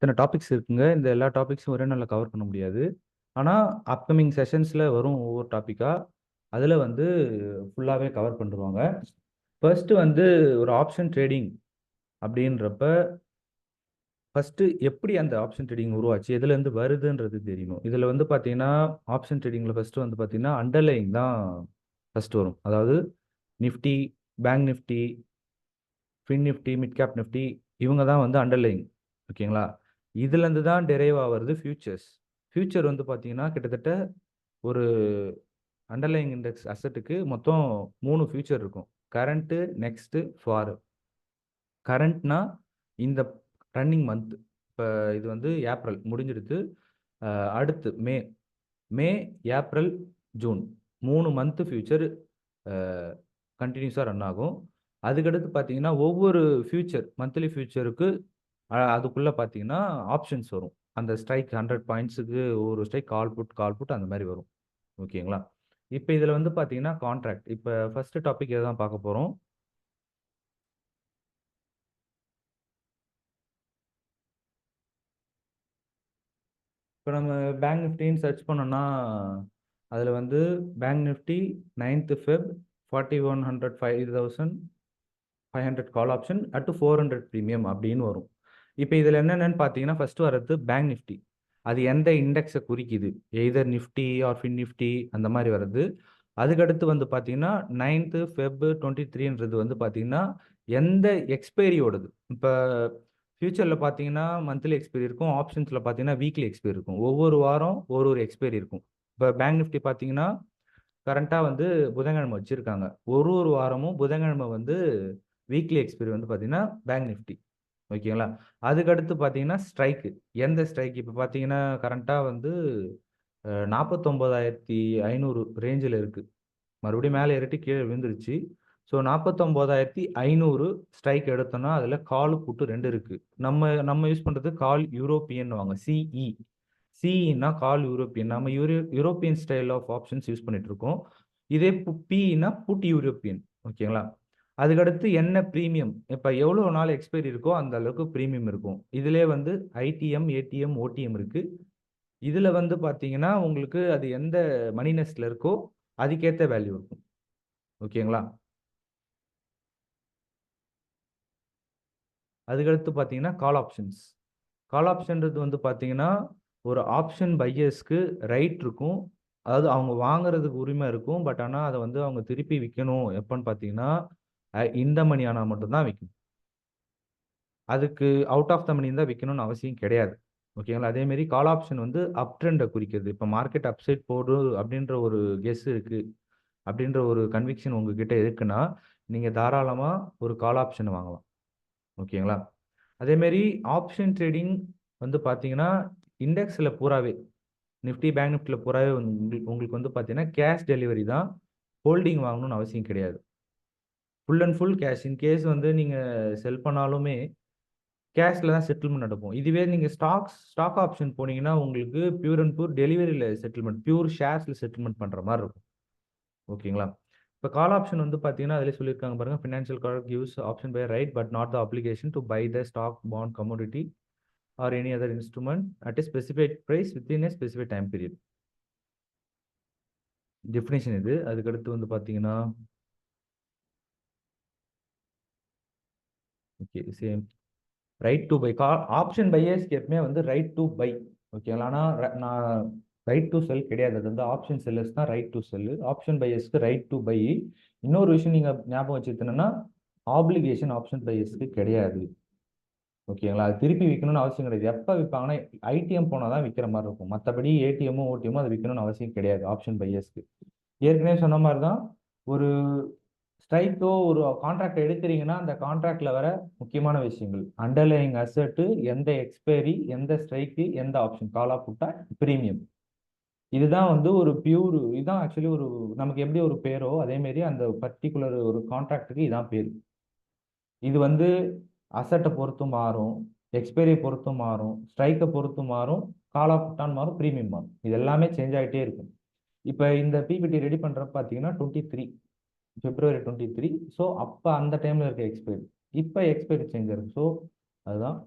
இத்தனை டாபிக்ஸ் இருக்குங்க. இந்த எல்லா டாபிக்ஸும் ஒரே நாள்ல கவர் பண்ண முடியாது. ஆனா, அப்கமிங் செஷன்ஸ்ல வரும் ஒவ்வொரு டாபிக்கா. அதுல வந்து ஃபுல்லாவே கவர் பண்ணிருவாங்க. ஃபர்ஸ்ட் வந்து ஒரு ஆப்ஷன் ட்ரேடிங் அப்படின்றப்ப, ஃபர்ஸ்ட் எப்படி அந்த ஆப்ஷன் ட்ரேடிங் உருவாச்சு? எதுலேருந்து வருதுன்றது தெரியணும். இதுல வந்து பார்த்தீங்கன்னா, ஆப்ஷன் ட்ரேடிங்ல ஃபர்ஸ்ட் வந்து பார்த்தீங்கன்னா, அண்டர்லைங் தான் ஃபர்ஸ்ட் வரும். அதாவது Nifty, bank Nifty, fin Nifty, mid cap Nifty இவங்க தான் வந்து அண்டர்லைங். ஓகேங்களா? இதுலேருந்து தான் டெரைவ் ஆவறது ஃபியூச்சர்ஸ். ஃபியூச்சர் வந்து பார்த்தீங்கன்னா, கிட்டத்தட்ட ஒரு அண்டர்லைங் இண்டெக்ஸ் அசெட்டுக்கு மொத்தம் 3 ஃபியூச்சர் இருக்கும். Current, next, for. கரண்ட்னா இந்த ரன்னிங் மந்த். இப்ப இது வந்து ஏப்ரல் முடிஞ்சிடுது. அடுத்து May. May, April, June 3 month future கன்டினியூஸா ரன் ஆகும். அதுக்கடுத்து பார்த்தீங்கன்னா, ஒவ்வொரு ஃபியூச்சர் மந்த்லி ஃபியூச்சருக்கு அதுக்குள்ள பார்த்தீங்கன்னா, ஆப்ஷன்ஸ் வரும். அந்த ஸ்ட்ரைக் 100 பாயிண்ட்ஸுக்கு ஒரு ஸ்ட்ரைக் கால் புட் அந்த மாரி வரும். ஓகேங்களா? இப்ப இதுல வந்து பார்த்தீங்கன்னா, கான்ட்ராக்ட். இப்ப ஃபர்ஸ்ட் டாபிக் இத தான் பார்க்க போறோம். இப்ப நம்ம பேங்க் நிஃப்டின்னு சர்ச் பண்ணோம்னா, அதுல வந்து bank Nifty 9th Feb 4100 5500 call option at 400 premium அப்படின்னு வரும். இப்ப இதுல என்னென்னன்னு பார்த்தீங்கன்னா, ஃபர்ஸ்ட் வர்றது பேங்க் நிஃப்டி. அது எந்த இண்டெக்ஸ குறிக்குது? Either Nifty or Fin Nifty அந்த மாரி வருது. அதுக்கடுத்து வந்து பார்த்தீங்கன்னா, 9th Feb 23ன்றது வந்து பார்த்தீங்கன்னா, எந்த எக்ஸ்பைரியோடது. இப்ப ஃபியூச்சர்ல பார்த்தீங்கன்னா, மந்த்லி எக்ஸ்பைரி இருக்கும். ஆப்ஷன்ஸ்ல பார்த்தீங்கன்னா, வீக்லி எக்ஸ்பைரி இருக்கும். ஒவ்வொரு வாரம் ஒரு எக்ஸ்பைரி இருக்கும். இப்ப பேங்க் நிஃப்டி பார்த்தீங்கன்னா, கரண்ட்டா வந்து புதன்கிழமை வச்சிருக்காங்க. ஒரு வாரமும் புதன்கிழமை வந்து வீக்லி எக்ஸ்பைரி வந்து பார்த்தீங்கன்னா, பேங்க் நிஃப்டி. ஓகேங்களா? அதுக்கடுத்து பார்த்தீங்கன்னா, ஸ்ட்ரைக். எந்த ஸ்ட்ரைக்? இப்ப பார்த்தீங்கன்னா, கரண்ட்டா வந்து 49,500 ரேஞ்சுல இருக்கு. மறுபடியும் மேல ஏறிட்டு கீழ விழுந்துருச்சு. ஸோ 49,500 ஸ்ட்ரைக் எடுத்தோம்னா, அதுல கால், புட் 2 இருக்கு. நம்ம யூஸ் பண்றது கால் யூரோப்பியன்னுவாங்க. சிஇ. சிஇன்னா கால் யூரோப்பியன். நம்ம European style of options use பண்ணிட்டு இருக்கோம். இதே பிஇன்னா புட் யூரோப்பியன். ஓகேங்களா? அதுக்கடுத்து என்ன பிரீமியம்? இப்ப எவ்வளவு நாள் எக்ஸ்பைரி இருக்கோ அந்த அளவுக்கு பிரீமியம் இருக்கும். இதிலே வந்து ஐடிஎம், ஏடிஎம், ஓடிஎம் இருக்கு. இதுல வந்து பார்த்தீங்கன்னா, உங்களுக்கு அது எந்த மணி நெஸ்ட்ல இருக்கோ அதுக்கேத்த வேல்யூ இருக்கும். ஓகேங்களா? அதுக்கடுத்து பார்த்தீங்கன்னா, கால் ஆப்ஷன்ஸ். கால் ஆப்ஷன்றது வந்து பார்த்தீங்கன்னா, ஒரு ஆப்ஷன் பையர்ஸ்க்கு ரைட் இருக்கும். அதாவது அவங்க வாங்குறதுக்கு உரிமை இருக்கும். பட் ஆனா, அத வந்து அவங்க திருப்பி விக்கணும் எப்பன்னு பார்த்தீங்கன்னா, இந்த மணி ஆனா மட்டும் தான் விக்கணும். அதுக்கு அவுட் ஆஃப் த மணி இருந்தா விக்கணும்னு அவசியம் கிடையாது. ஓகேங்களா? அதே மாரி கால் ஆப்ஷன் வந்து அப் ட்ரெண்ட குறிக்குது. இப்ப மார்க்கெட் அப்சைட் போடும் அப்படின்ற ஒரு கெஸ் இருக்கு. அப்படின்ற ஒரு கன்விக்ஷன் உங்ககிட்ட இருக்குன்னா, நீங்க தாராளமா ஒரு கால் ஆப்ஷன் வாங்கலாம். ஓகேங்களா? அதே மாரி ஆப்ஷன் ட்ரேடிங் வந்து பார்த்தீங்கன்னா, இண்டெக்ஸ்ல பூராவே நிஃப்டி, பேங்க் நிஃப்டில பூராவே உங்களுக்கு வந்து பார்த்தீங்கன்னா, கேஷ் டெலிவரி தான். ஹோல்டிங் வாங்கணும்னு அவசியம் கிடையாது. Full and full cash. In case வந்து நீங்க செல் பண்ணாலுமே, கேஷ்ல தான் செட்டில்மென்ட் நடக்கும். இதுவே நீங்க ஸ்டாக் ஆப்ஷன் போனீங்கன்னா, உங்களுக்கு பியூர் அண்ட் பியூர் டெலிவரில செட்டில்மென்ட், பியூர் ஷேர்ஸ்ல செட்டில்மென்ட் பண்ற மாரி இருக்கும். ஓகேங்களா? இப்ப கால் ஆப்ஷன் வந்து பார்த்தீங்கன்னா, அதிலேயே சொல்லியிருக்காங்க பாருங்க. Financial product gives option buy right but not the application to buy the stock, bond, commodity or any other instrument at a specified price within a specified time period. Definition இது. அதுக்கடுத்து வந்து பார்த்தீங்கன்னா, okay same. Right to buy option பையர்ஸ்க்கு எப்பவுமே வந்து right to by. ஓகேங்களா? ஆனா நான் ரைட் டு செல் கிடையாது. அது வந்து ஆப்ஷன் செல்லர்ஸ் தான் ரைட் டு செல். ஆப்ஷன் பையர்ஸ்க்கு ரைட் டு பை. இன்னொரு விஷயம் நீங்க ஞாபகம் வச்சுக்கணும்னா, ஆப்ளிகேஷன் ஆப்ஷன் பையர்ஸ்க்கு கிடையாது. ஓகேங்களா? அது திருப்பி விக்கணும்னு அவசியம் கிடையாது. எப்ப விப்பாங்கன்னா, ஐடிஎம் போனா தான் விக்கிற மாரி இருக்கும். மத்தபடி ஏடிஎம்மோ, ஓடிஎம்மோ அது விக்கணும்னு அவசியம் கிடையாது ஆப்ஷன் பையர்ஸ்க்கு. ஏற்கனவே சொன்ன மாரி தான், ஒரு ஸ்ட்ரைக்கோ, ஒரு கான்ட்ராக்ட் எடுக்கிறீங்கன்னா, அந்த கான்ட்ராக்ட்ல வர முக்கியமான விஷயங்கள். அண்டர்லையிங் அசெட், எந்த எக்ஸ்பைரி, எந்த ஸ்ட்ரைக்கு, எந்த ஆப்ஷன், காலா, புட்டா, பிரீமியம். இதுதான் வந்து ஒரு பியூர் இதுதான் ஆக்சுவலி ஒரு நமக்கு எப்படி ஒரு பேரோ, அதே மாரி அந்த பர்ட்டிகுலர் ஒரு கான்ட்ராக்ட்க்கு இதான் பேரு. இது வந்து அசெட்ட பொறுத்து மாறும். எக்ஸ்பைரிய பொறுத்து மாறும். ஸ்ட்ரைக்க பொறுத்து மாறும். கால் ஆஃப் புட்டான்னு மாறும். பிரீமியம் மாறும். இது எல்லாமே சேஞ்ச் ஆயிட்டே இருக்கும். இப்ப இந்த பிபிடி ரெடி பண்றப்ப பார்த்தீங்கன்னா, 23 பிப்ரவரி 23. ஸோ அப்ப அந்த டைம்ல இருக்க எக்ஸ்பைரி. இப்ப எக்ஸ்பைரி சேஞ்ச் ஆயிருக்கு. ஸோ அதுதான்.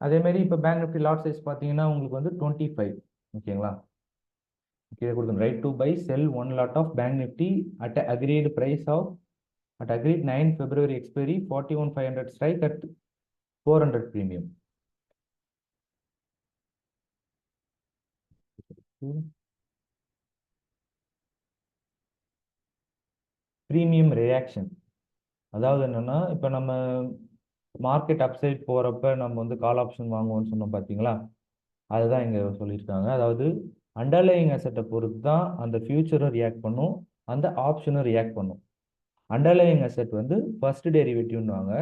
அதே மாதிரி இப்போ பேங்க் நிஃப்டி லாட் சைஸ் பார்த்தீங்கன்னா உங்களுக்கு வந்து 25. ஓகேங்களா? கீழே கொடுக்கணும். Right to buy sell 1 lot of bank Nifty at agreed price of at agreed 9 February expiry 41,500 strike at 400 premium. Premium reaction. அதாவது என்னன்னா இப்போ நம்ம மார்க்கெட் அப்சைட் போறப்ப நம்ம வந்து கால் ஆப்ஷன் வாங்குவோம்னு சொன்னோம் பார்த்தீங்களா? அதுதான் இங்க சொல்லியிருக்காங்க. அதாவது அண்டர்லைங் அசெட்டை பொறுத்து தான் அந்த ஃபியூச்சரும் ரியாக்ட் பண்ணும், அந்த ஆப்ஷனும் ரியாக்ட் பண்ணும். அண்டர்லைங் அசெட் வந்து ஃபர்ஸ்ட் டெரிவேட்டிவ்னுவாங்க.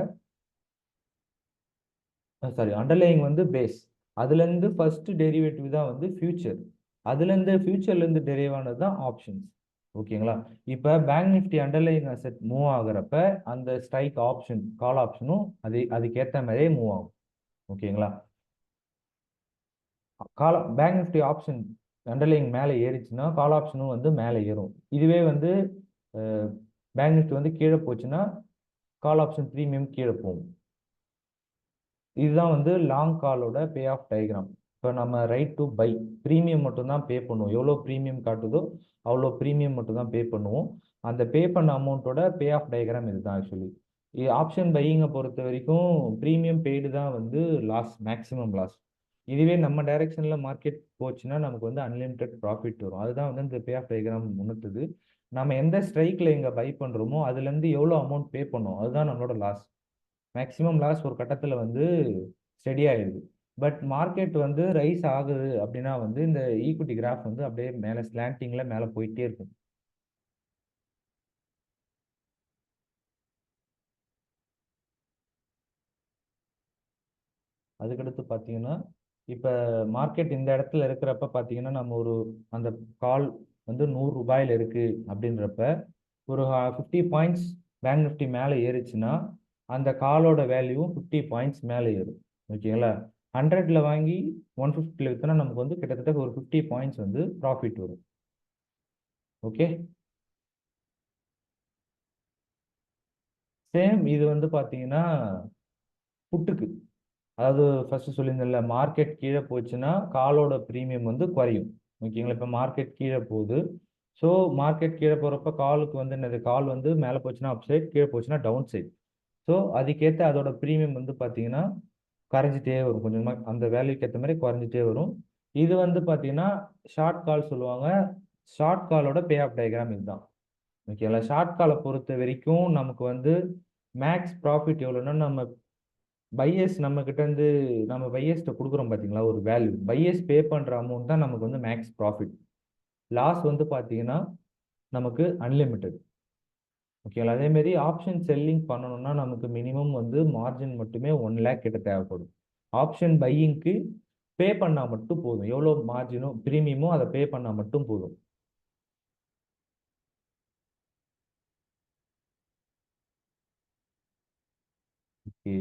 சாரி, அண்டர்லைங் வந்து பேஸ். அதுலேருந்து ஃபர்ஸ்ட் டெரிவேட்டிவ் தான் வந்து ஃபியூச்சர். அதுலேருந்து ஃபியூச்சர்லேருந்து டெரைவ் ஆனது தான் ஆப்ஷன்ஸ். ஓகேங்களா? இப்போ bank Nifty underlying asset move ஆகுறப்ப அந்த ஸ்ட்ரைக் ஆப்ஷன் கால் ஆப்ஷனும் அதுக்கேற்ற மாதிரியே மூவ் ஆகும். ஓகேங்களா? பேங்க் நிஃப்டி ஆப்ஷன் அண்டர்லைங் மேலே ஏறிச்சுன்னா கால் ஆப்ஷனும் வந்து மேலே ஏறும். இதுவே வந்து பேங்க் நிஃப்டி வந்து கீழே போச்சுன்னா கால் ஆப்ஷன் ப்ரீமியம் கீழே போகும். இதுதான் வந்து லாங் காலோட பே ஆஃப் டயக்ராம். இப்போ நம்ம ரைட் டு பை ப்ரீமியம் மட்டும் தான் பே பண்ணுவோம். எவ்வளோ ப்ரீமியம் காட்டுதோ அவ்வளோ ப்ரீமியம் மட்டும் தான் பே பண்ணுவோம். அந்த பே பண்ண அமௌண்ட்டோட பே ஆஃப் டயக்ராம் இதுதான் ஆக்சுவலி. ஆப்ஷன் பையிங்கை பொறுத்த வரைக்கும் ப்ரீமியம் பெய்டு தான் வந்து லாஸ், மேக்ஸிமம் லாஸ். இதுவே நம்ம டைரக்ஷனில் மார்க்கெட் போச்சுன்னா நமக்கு வந்து அன்லிமிட்டெட் ப்ராஃபிட் வரும். அதுதான் வந்து இந்த பே ஆஃப் டயக்ராம் உணர்த்துது. நம்ம எந்த ஸ்ட்ரைக்கில் இங்கே பை பண்ணுறோமோ அதுலேருந்து எவ்வளோ அமௌண்ட் பே பண்ணோம் அதுதான் நம்மளோட லாஸ். மேக்ஸிமம் லாஸ் ஒரு கட்டத்தில் வந்து ஸ்டெடி ஆயிடுது. பட் மார்க்கெட் வந்து ரைஸ் ஆகுது அப்படின்னா வந்து இந்த ஈக்விட்டி கிராஃப் வந்து அப்படியே மேலே ஸ்லாண்டிங்ல மேலே போயிட்டே இருக்கும். அதுக்கடுத்து பார்த்தீங்கன்னா இப்போ மார்க்கெட் இந்த இடத்துல இருக்கிறப்ப பார்த்தீங்கன்னா நம்ம ஒரு அந்த கால் வந்து 100 ரூபாயில் இருக்கு அப்படின்றப்ப ஒரு 50 பாயிண்ட்ஸ் பேங்க் நிஃப்டி மேலே ஏறிச்சுன்னா அந்த காலோட வேல்யூ 50 பாயிண்ட்ஸ் மேலே ஏறும். ஓகேங்களா? 100ல் வாங்கி 150ல் விற்றோன்னா நமக்கு வந்து கிட்டத்தட்ட ஒரு 50 பாயிண்ட்ஸ் வந்து ப்ராஃபிட் வரும். ஓகே, சேம் இது வந்து பார்த்தீங்கன்னா புட்டுக்கு, அதாவது ஃபர்ஸ்ட் சொல்லியிருந்தேன்ல மார்க்கெட் கீழே போச்சுன்னா காலோட ப்ரீமியம் வந்து குறையும். ஓகேங்களா? இப்போ மார்க்கெட் கீழே போகுது. ஸோ மார்க்கெட் கீழே போகிறப்ப காலுக்கு வந்து என்னது, கால் வந்து மேலே போச்சுன்னா அப் சைட், கீழே போச்சுன்னா டவுன் சைட். ஸோ அதுக்கேற்ற அதோட ப்ரீமியம் வந்து பார்த்தீங்கன்னா குறைஞ்சிட்டே வரும். கொஞ்சமாக அந்த வேல்யூக்கு ஏற்ற மாதிரி குறைஞ்சிட்டே வரும். இது வந்து பார்த்தீங்கன்னா ஷார்ட் கால் சொல்லுவாங்க. ஷார்ட் காலோட பே ஆஃப் டயக்ராம் இதுதான். ஓகேங்களா? ஷார்ட் காலை பொறுத்த வரைக்கும் நமக்கு வந்து மேக்ஸ் ப்ராஃபிட் எவ்வளோன்னா நம்ம பையர்ஸ் நம்ம கிட்ட இருந்து நம்ம பையர்ஸ்ட்ட கொடுக்குறோம் பார்த்தீங்களா ஒரு வேல்யூ, பையர்ஸ் பே பண்ணுற அமௌண்ட் தான் நமக்கு வந்து மேக்ஸ் ப்ராஃபிட். லாஸ் வந்து பார்த்தீங்கன்னா நமக்கு அன்லிமிட்டெட். ஓகேங்களா? அதேமாரி ஆப்ஷன் செல்லிங் பண்ணணும்னா நமக்கு மினிமம் வந்து மார்ஜின் மட்டுமே 1 lakh கிட்ட தேவைப்படும். ஆப்ஷன் பையிங்க்கு பே பண்ணால் மட்டும் போதும். எவ்வளோ மார்ஜினோ ப்ரீமியமோ அதை பே பண்ணால் மட்டும் போதும். ஓகே,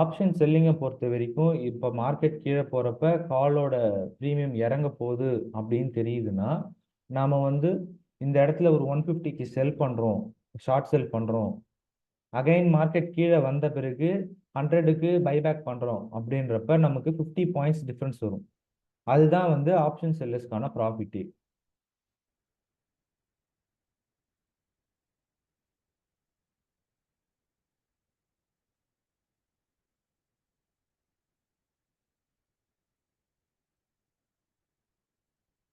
ஆப்ஷன் செல்லிங்கை பொறுத்த வரைக்கும் இப்போ மார்க்கெட் கீழே போகிறப்ப காலோட ப்ரீமியம் இறங்க போகுது அப்படின்னு தெரியுதுன்னா நாம் வந்து இந்த இடத்துல ஒரு 150க்கு செல் பண்ணுறோம், ஷார்ட் செல் பண்ணுறோம். அகைன் மார்க்கெட் கீழே வந்த பிறகு 100க்கு பைபேக் பண்ணுறோம் அப்படின்றப்ப நமக்கு 50 பாயிண்ட்ஸ் டிஃப்ரென்ஸ் வரும். அதுதான் வந்து ஆப்ஷன் செல்லர்ஸ்க்கான ப்ராஃபிட்டே.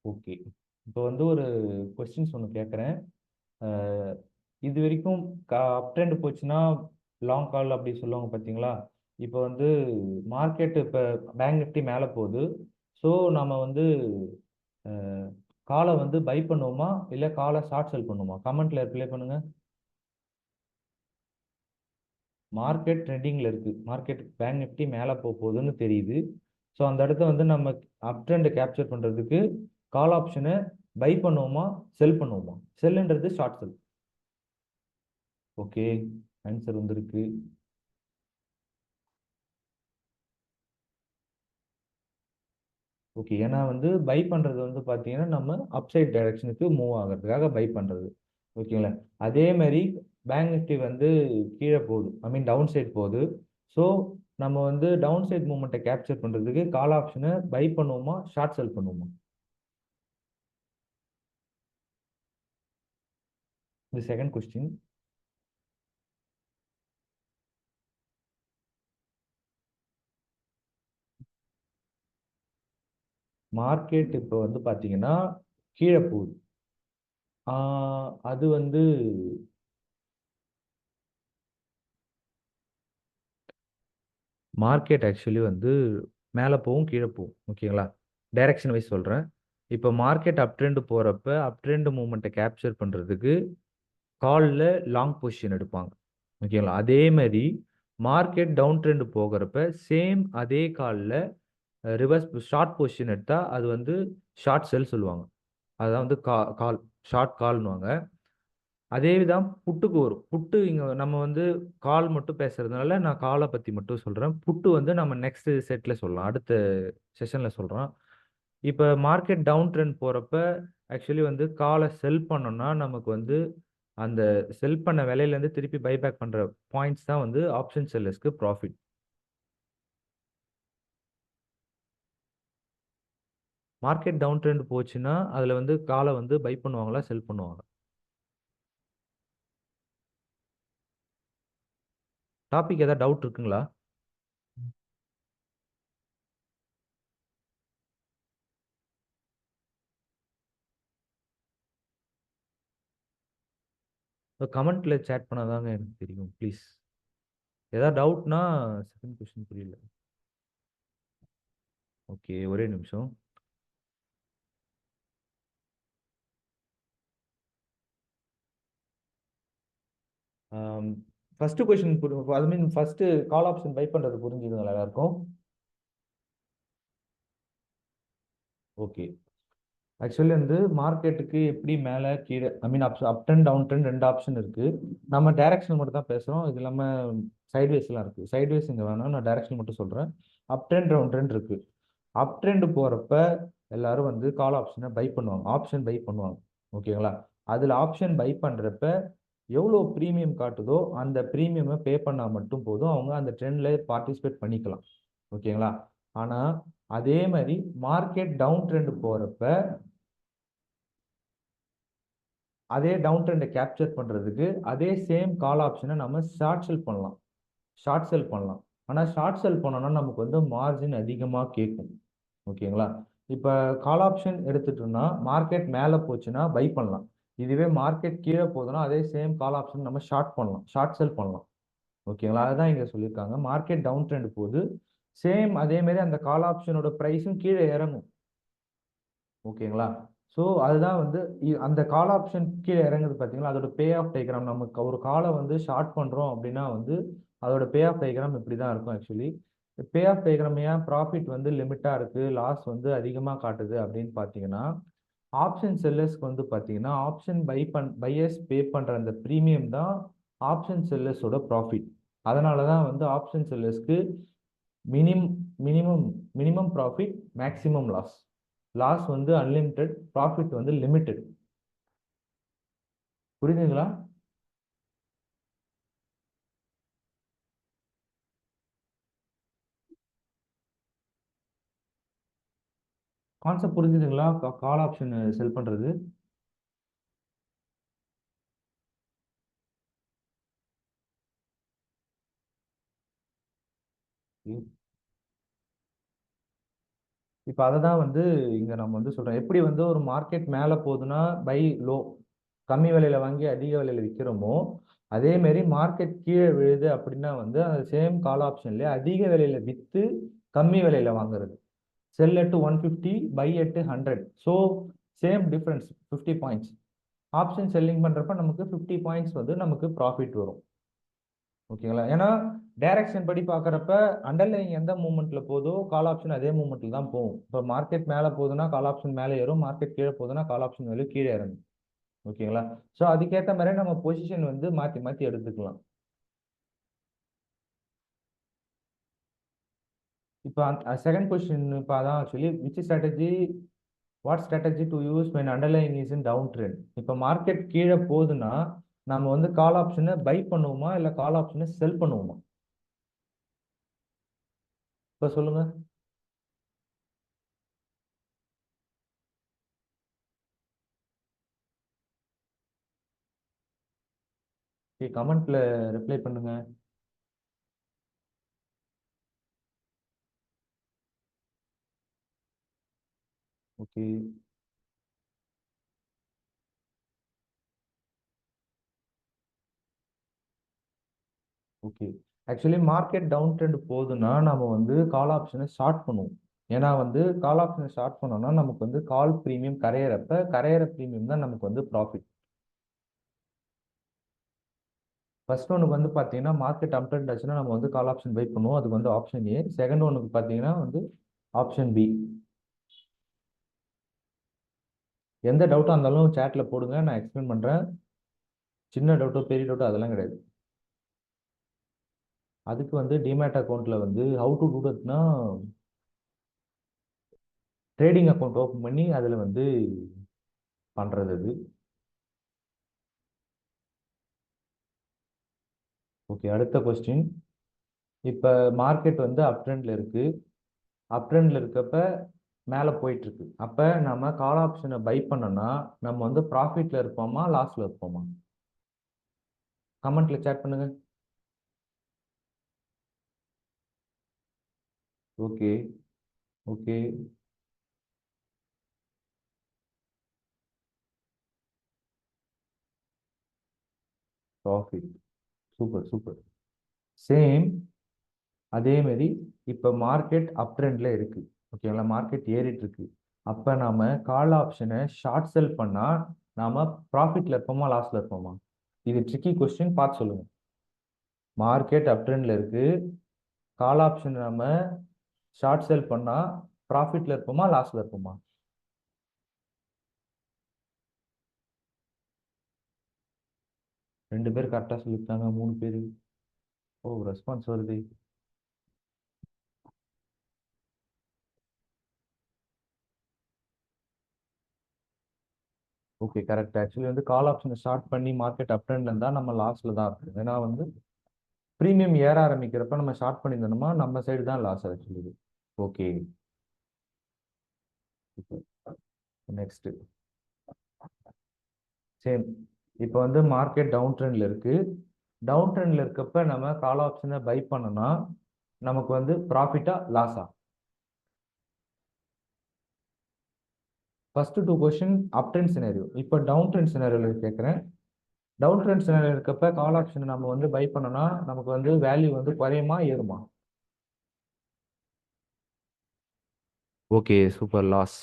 ஓகே, இப்போ வந்து ஒரு கொஸ்டின்ஸ் ஒன்று கேட்குறேன். இது வரைக்கும் அப் ட்ரெண்ட் போச்சுன்னா லாங் கால் அப்படி சொல்லுவாங்க பார்த்தீங்களா? இப்போ வந்து மார்க்கெட் இப்போ பேங்க் நிஃப்டி மேலே போகுது. ஸோ நம்ம வந்து காலை வந்து பை பண்ணுவோமா இல்லை காலை ஷார்ட் செல் பண்ணுவோமா? கமெண்ட்ல ரிப்ளை பண்ணுங்க. மார்க்கெட் ட்ரெண்டிங்கில் இருக்குது, மார்க்கெட் பேங்க் நிஃப்டி மேலே போக போகுதுன்னு தெரியுது. ஸோ அந்த இடத்த வந்து நம்ம அப் ட்ரெண்டை கேப்சர் பண்ணுறதுக்கு கால் ஆப்ஷனை பை பண்ணுவோமா செல் பண்ணுவோமா? செல்லுன்றது ஷார்ட் செல். ஓகே, ஆன்சர் வந்திருக்கு. ஓகே, ஏன்னா வந்து பை பண்ணுறது வந்து பார்த்தீங்கன்னா நம்ம அப்சைட் டைரக்ஷனுக்கு மூவ் ஆகிறதுக்காக பை பண்ணுறது. ஓகேங்களா? அதே மாதிரி பேங்க் நிஃப்டி வந்து கீழே போகுது, ஐ மீன் டவுன் சைட் போகுது. ஸோ நம்ம வந்து டவுன் சைட் மூமெண்ட்டை கேப்சர் பண்ணுறதுக்கு கால் ஆப்ஷனை பை பண்ணுவோமா, ஷார்ட் செல் பண்ணுவோமா? இது செகண்ட் கொஸ்டின். மார்க்கெட் இப்போ வந்து பார்த்தீங்கன்னா கீழே போகுது. அது வந்து மார்க்கெட் ஆக்சுவலி வந்து மேலே போகும் கீழே போகும், ஓகேங்களா? டைரக்ஷன் வைஸ் சொல்கிறேன். இப்போ மார்க்கெட் அப் ட்ரெண்ட் போகிறப்ப அப் ட்ரெண்ட் மூமெண்ட்டை கேப்சர் பண்ணுறதுக்கு காலில் லாங் பொசிஷன் எடுப்பாங்க, ஓகேங்களா? அதே மாதிரி மார்க்கெட் டவுன் ட்ரெண்ட் போகிறப்ப சேம் அதே காலில் ரிவர்ஸ் ஷார்ட் பொசிஷன் எடுத்தால் அது வந்து ஷார்ட் செல் சொல்லுவாங்க. அதுதான் வந்து கால் ஷார்ட் கால்னுவாங்க. அதே தான் புட்டுக்கு வரும். புட்டு இங்கே நம்ம வந்து கால் மட்டும் பேசுறதுனால நான் காலை பற்றி மட்டும் சொல்கிறேன். புட்டு வந்து நம்ம நெக்ஸ்ட் செட்டில் சொல்லலாம், அடுத்த செஷனில் சொல்கிறோம். இப்போ மார்க்கெட் டவுன் ட்ரெண்ட் போகிறப்ப ஆக்சுவலி வந்து காலை செல் பண்ணோம்னா நமக்கு வந்து அந்த செல் பண்ண விலையிலேருந்து திருப்பி பைபேக் பண்ணுற பாயிண்ட்ஸ் தான் வந்து ஆப்ஷன் செல்லர்ஸ்க்கு ப்ராஃபிட். மார்க்கெட் டவுன் ட்ரெண்ட் போச்சுன்னா அதில் வந்து காலை வந்து பை பண்ணுவாங்களா, செல் பண்ணுவாங்க? டாபிக் ஏதாவது டவுட் இருக்குங்களா? கமெண்ட்ல சேட் பண்ணாதாங்க எனக்கு தெரியும், ப்ளீஸ். ஏதாவது டவுட்னா செகண்ட் கொஸ்டின் புரியல. ஓகே, ஒரே நிமிஷம். First question I mean first call option by பண்றது புரிஞ்சுதுங்களா எல்லாருக்கும்? ஓகே. ஆக்சுவலி வந்து மார்க்கெட்டுக்கு எப்படி மேலே கீழே, ஐ மீன் அப் ட்ரெண்ட் டவுன் ட்ரெண்ட் ரெண்டு ஆப்ஷன் இருக்கு. நம்ம டைரக்ஷன் மட்டும் தான் பேசுறோம், இது இல்லாமல் சைட்வேஸ்லாம் இருக்கு. சைட்வேஸ் இங்கே வேணாம், நான் டைரக்ஷன் மட்டும் சொல்றேன். அப் ட்ரெண்ட் டவுன் ட்ரெண்ட் இருக்கு. அப் ட்ரெண்ட் போறப்ப எல்லாரும் வந்து கால் ஆப்ஷனை பை பண்ணுவாங்க, ஆப்ஷன் பை பண்ணுவாங்க, ஓகேங்களா? அதில் ஆப்ஷன் பை பண்றப்ப எவ்வளோ ப்ரீமியம் காட்டுதோ அந்த ப்ரீமியமை பே பண்ணால் மட்டும் போதும், அவங்க அந்த ட்ரெண்ட்ல பார்ட்டிசிபேட் பண்ணிக்கலாம், ஓகேங்களா? ஆனால் அதே மாதிரி மார்க்கெட் டவுன் ட்ரெண்ட் போறப்ப அதே டவுன் ட்ரெண்டை கேப்சர் பண்ணுறதுக்கு அதே சேம் கால் ஆப்ஷனை நம்ம ஷார்ட் செல் பண்ணலாம், ஷார்ட் செல் பண்ணலாம். ஆனால் ஷார்ட் செல் பண்ணோம்னா நமக்கு வந்து மார்ஜின் அதிகமாக கேட்கும், ஓகேங்களா? இப்போ கால் ஆப்ஷன் எடுத்துட்டோம்னா மார்க்கெட் மேலே போச்சுன்னா பை பண்ணலாம். இதுவே மார்க்கெட் கீழே போகுதுன்னா அதே சேம் கால் ஆப்ஷன் நம்ம ஷார்ட் பண்ணலாம், ஷார்ட் செல் பண்ணலாம், ஓகேங்களா? அதுதான் இங்கே சொல்லியிருக்காங்க. மார்க்கெட் டவுன் ட்ரெண்ட் போகுது, சேம் அதே மாதிரி அந்த கால் ஆப்ஷனோட ப்ரைஸும் கீழே இறங்கும், ஓகேங்களா? ஸோ அதுதான் வந்து அந்த கால் ஆப்ஷன் கீழே இறங்குது பார்த்தீங்களா, அதோட பே ஆஃப் டயக்ராம். நமக்கு ஒரு காலை வந்து ஷார்ட் பண்ணுறோம் அப்படின்னா வந்து அதோட பே ஆஃப் டயக்ராம் இப்படி தான் இருக்கும் ஆக்சுவலி. பே ஆஃப் டயக்ராம் ஏன் ப்ராஃபிட் வந்து லிமிட்டாக இருக்குது, லாஸ் வந்து அதிகமாக காட்டுது அப்படின்னு பார்த்தீங்கன்னா, ஆப்ஷன் செல்லர்ஸ்க்கு வந்து பார்த்தீங்கன்னா ஆப்ஷன் பையர்ஸ் பே பண்ணுற அந்த ப்ரீமியம் தான் ஆப்ஷன் செல்லர்ஸோட ப்ராஃபிட். அதனால தான் வந்து ஆப்ஷன் செல்லர்ஸ்க்கு minimum minimum minimum profit, maximum loss. Loss வந்து அன்லிமிட்டெட், ப்ராஃபிட் வந்து லிமிட்டெட். புரியுதுங்களா? கான்செப்ட் புரிஞ்சுதுங்களா? கால் ஆப்ஷன் செல் பண்றது. இப்போ அதை தான் வந்து இங்க நம்ம வந்து சொல்றோம். எப்படி வந்து ஒரு மார்க்கெட் மேலே போகுதுன்னா பை லோ, கம்மி விலையில வாங்கி அதிக விலையில விற்கிறோமோ, அதே மாதிரி மார்க்கெட் கீழே விழுது அப்படின்னா வந்து அந்த சேம் கால் ஆப்ஷன்லேயே அதிக விலையில விற்று கம்மி விலையில வாங்குறது. Sell at 150, buy at 100. So same difference 50 points. Option selling பண்றப்ப நமக்கு 50 பாயிண்ட்ஸ் வந்து நமக்கு ப்ராஃபிட் வரும், ஓகேங்களா? ஏன்னா டைரக்ஷன் படி பார்க்குறப்ப அண்டர்லைங் எந்த மூமெண்ட்ல போதோ கால் ஆப்ஷன் அதே மூமெண்ட்ல தான் போகும். இப்போ மார்க்கெட் மேலே போகுதுன்னா கால் ஆப்ஷன் மேலே ஏறும், மார்க்கெட் கீழே போகுதுன்னா கால் ஆப்ஷன் வேல்யூ கீழே இறங்கும், ஓகேங்களா? ஸோ அதுக்கேற்ற மாதிரி நம்ம பொசிஷன் வந்து மாற்றி மாற்றி எடுத்துக்கலாம். இப்போ செகண்ட் கொஸ்டின் இப்போ அதான் actually which strategy, what strategy to use when underlying is in down trend. இப்போ மார்க்கெட் கீழே போகுதுன்னா நம்ம வந்து கால் ஆப்ஷனை பை பண்ணுவோமா இல்லை கால் ஆப்ஷனை செல் பண்ணுவோமா? இப்போ சொல்லுங்க. கமெண்ட்ல ரிப்ளை பண்ணுங்க. Okay. Okay. Actually market down trend போகுதுன்னா நம்ம வந்து கால் ஆப்ஷனை ஷார்ட் பண்ணுவோம். ஏன்னா வந்து கால் ஆப்ஷனை ஷார்ட் பண்ணோம்னா நமக்கு வந்து கால் ப்ரீமியம் கரையிற ப்ரீமியம் தான் நமக்கு வந்து ப்ராஃபிட். ஃபர்ஸ்ட் ஒனுக்கு வந்து பார்த்தீங்கன்னா மார்க்கெட் அப் ட்ரெண்ட் ஆச்சுன்னா நம்ம வந்து கால் ஆப்ஷன் பை பண்ணுவோம். அதுக்கு வந்து ஆப்ஷன் ஏ. செகண்ட் ஒனுக்கு பார்த்தீங்கன்னா வந்து ஆப்ஷன் பி. எந்த டவுட்டாக இருந்தாலும் சேட்டில் போடுங்க, நான் எக்ஸ்பிளைன் பண்ணுறேன். சின்ன டவுட்டோ பெரிய டவுட்டோ அதெல்லாம் கிடையாது. அதுக்கு வந்து டிமேட் அக்கௌண்ட்டில் வந்து ஹவு டு டூ தட்னா ட்ரேடிங் அக்கௌண்ட் ஓப்பன் பண்ணி அதில் வந்து பண்ணுறது அது. ஓகே, அடுத்த கொஸ்டின். இப்போ மார்க்கெட் வந்து அப் ட்ரெண்டில் இருக்குது. அப் ட்ரெண்டில் இருக்கப்ப மேலே போயிட்டுருக்கு. அப்போ நம்ம கால் ஆப்ஷனை பை பண்ணோன்னா நம்ம வந்து ப்ராஃபிட்டில் இருப்போமா லாஸில் இருப்போமா? கமெண்ட்டில் சேட் பண்ணுங்கள். Okay. Okay. Profit. Super super. Same அதே மாதிரி இப்போ மார்க்கெட் அப் ட்ரெண்டில் இருக்குது. ஓகேங்களா, மார்க்கெட் ஏறிட்டு இருக்கு. அப்போ நாம கால் ஆப்ஷனை ஷார்ட் செல் பண்ணால் நாம ப்ராஃபிட்டில் இருப்போமா லாஸில் இருப்போமா? இது ட்ரிக்கி கொஸ்டின், பார்த்து சொல்லுங்கள். மார்க்கெட் அப் ட்ரெண்டில் இருக்குது. கால் ஆப்ஷன் நம்ம ஷார்ட் செல் பண்ணால் ப்ராஃபிட்டில் இருப்போமா லாஸில் இருப்போமா? ரெண்டு பேர் கரெக்டாக சொல்லிட்டாங்க, 3 பேர். ஓ, ரெஸ்பான்ஸ் வருது. Okay, correct. ஆக்சுவலி வந்து கால் ஆப்ஷனை ஸ்டார்ட் பண்ணி மார்க்கெட் அப் ட்ரெண்ட்ல இருந்தால் நம்ம லாஸ்ல தான் இருக்கும். ஏன்னா வந்து ப்ரீமியம் ஏற ஆரம்பிக்கிறப்ப நம்ம ஷார்ட் பண்ணியிருந்தோம்னா நம்ம சைடு தான் loss actually. Okay. Next. Same. இப்போ வந்து மார்க்கெட் டவுன் ட்ரெண்ட்ல இருக்கு. டவுன் ட்ரெண்ட்ல இருக்கப்ப நம்ம கால் ஆப்ஷனை பை பண்ணோம்னா நமக்கு வந்து ப்ராஃபிட்டா லாஸா? First two question up trend scenario. இப்போ டவுன் ட்ரெண்ட் சினாரியோவில் கேட்குறேன். டவுன் ட்ரெண்ட் சினாரியோ இருக்கப்ப கால் ஆப்ஷன் நம்ம வந்து பை பண்ணோம்னா நமக்கு வந்து வேல்யூ வந்து குறையுமா ஏறுமா? Okay, super, loss.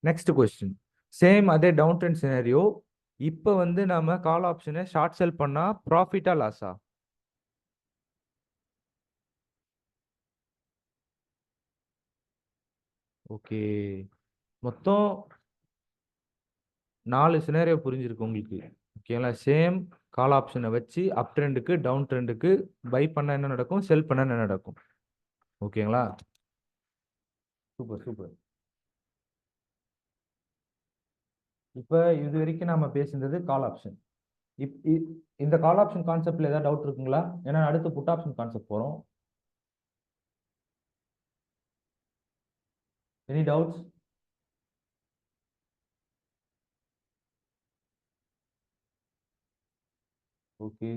Next question. Same அதே டவுன் ட்ரெண்ட் சினாரியோ. இப்போ வந்து நாம கால் ஆப்ஷனை ஷார்ட் செல் பண்ணா ப்ராஃபிட்டா லாஸா? ஓகே. மொத்தம் 4 சினாரியோ புரிஞ்சிருக்கு உங்களுக்கு. ஓகேங்களா, சேம் கால் ஆப்ஷனை வச்சு அப் ட்ரெண்டுக்கு டவுன் ட்ரெண்டுக்கு பை பண்ண என்ன நடக்கும், செல் பண்ண என்ன நடக்கும்? ஓகேங்களா, சூப்பர் சூப்பர். இப்போ இது வரைக்கும் நாம பேசுனது கால் ஆப்ஷன். இந்த கால் ஆப்ஷன் கான்செப்ட்ல ஏதாவது டவுட் இருக்குங்களா? ஏன்னா அடுத்து புட் ஆப்ஷன் கான்செப்ட் போறோம். Any doubts? ஓகே.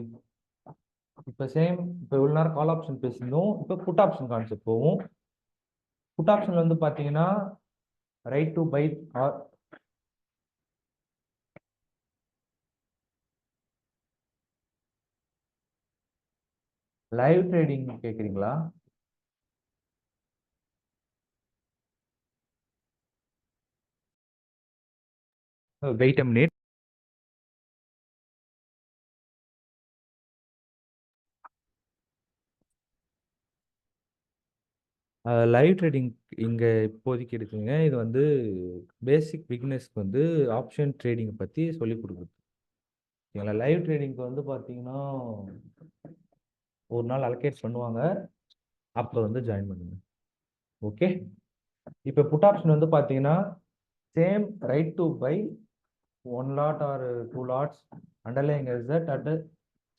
இப்போ சேம், இப்போ இவ்வளோ நேரம் கால் ஆப்ஷன் பேசியிருந்தோம். இப்போ புட் ஆப்ஷன் கான்செப்ட் போவோம். புட் ஆப்ஷன் வந்து பார்த்தீங்கன்னா right to buy or live trading கேட்குறீங்களா? Wait a minute. Live trading இங்கே இப்போதைக்கு இருக்குங்க. இது வந்து பேசிக் பிகினர்ஸ்க்கு வந்து ஆப்ஷன் ட்ரேடிங் பற்றி சொல்லி கொடுக்குது. ஓகேங்களா, லைவ் ட்ரேடிங்க்கு வந்து பார்த்தீங்கன்னா ஒரு நாள் அலோகேட் பண்ணுவாங்க, அப்போ வந்து ஜாயின் பண்ணுங்க. ஓகே. இப்போ புட் ஆப்ஷன் வந்து பார்த்தீங்கன்னா same right to buy 1 lot or 2 lots underlying asset at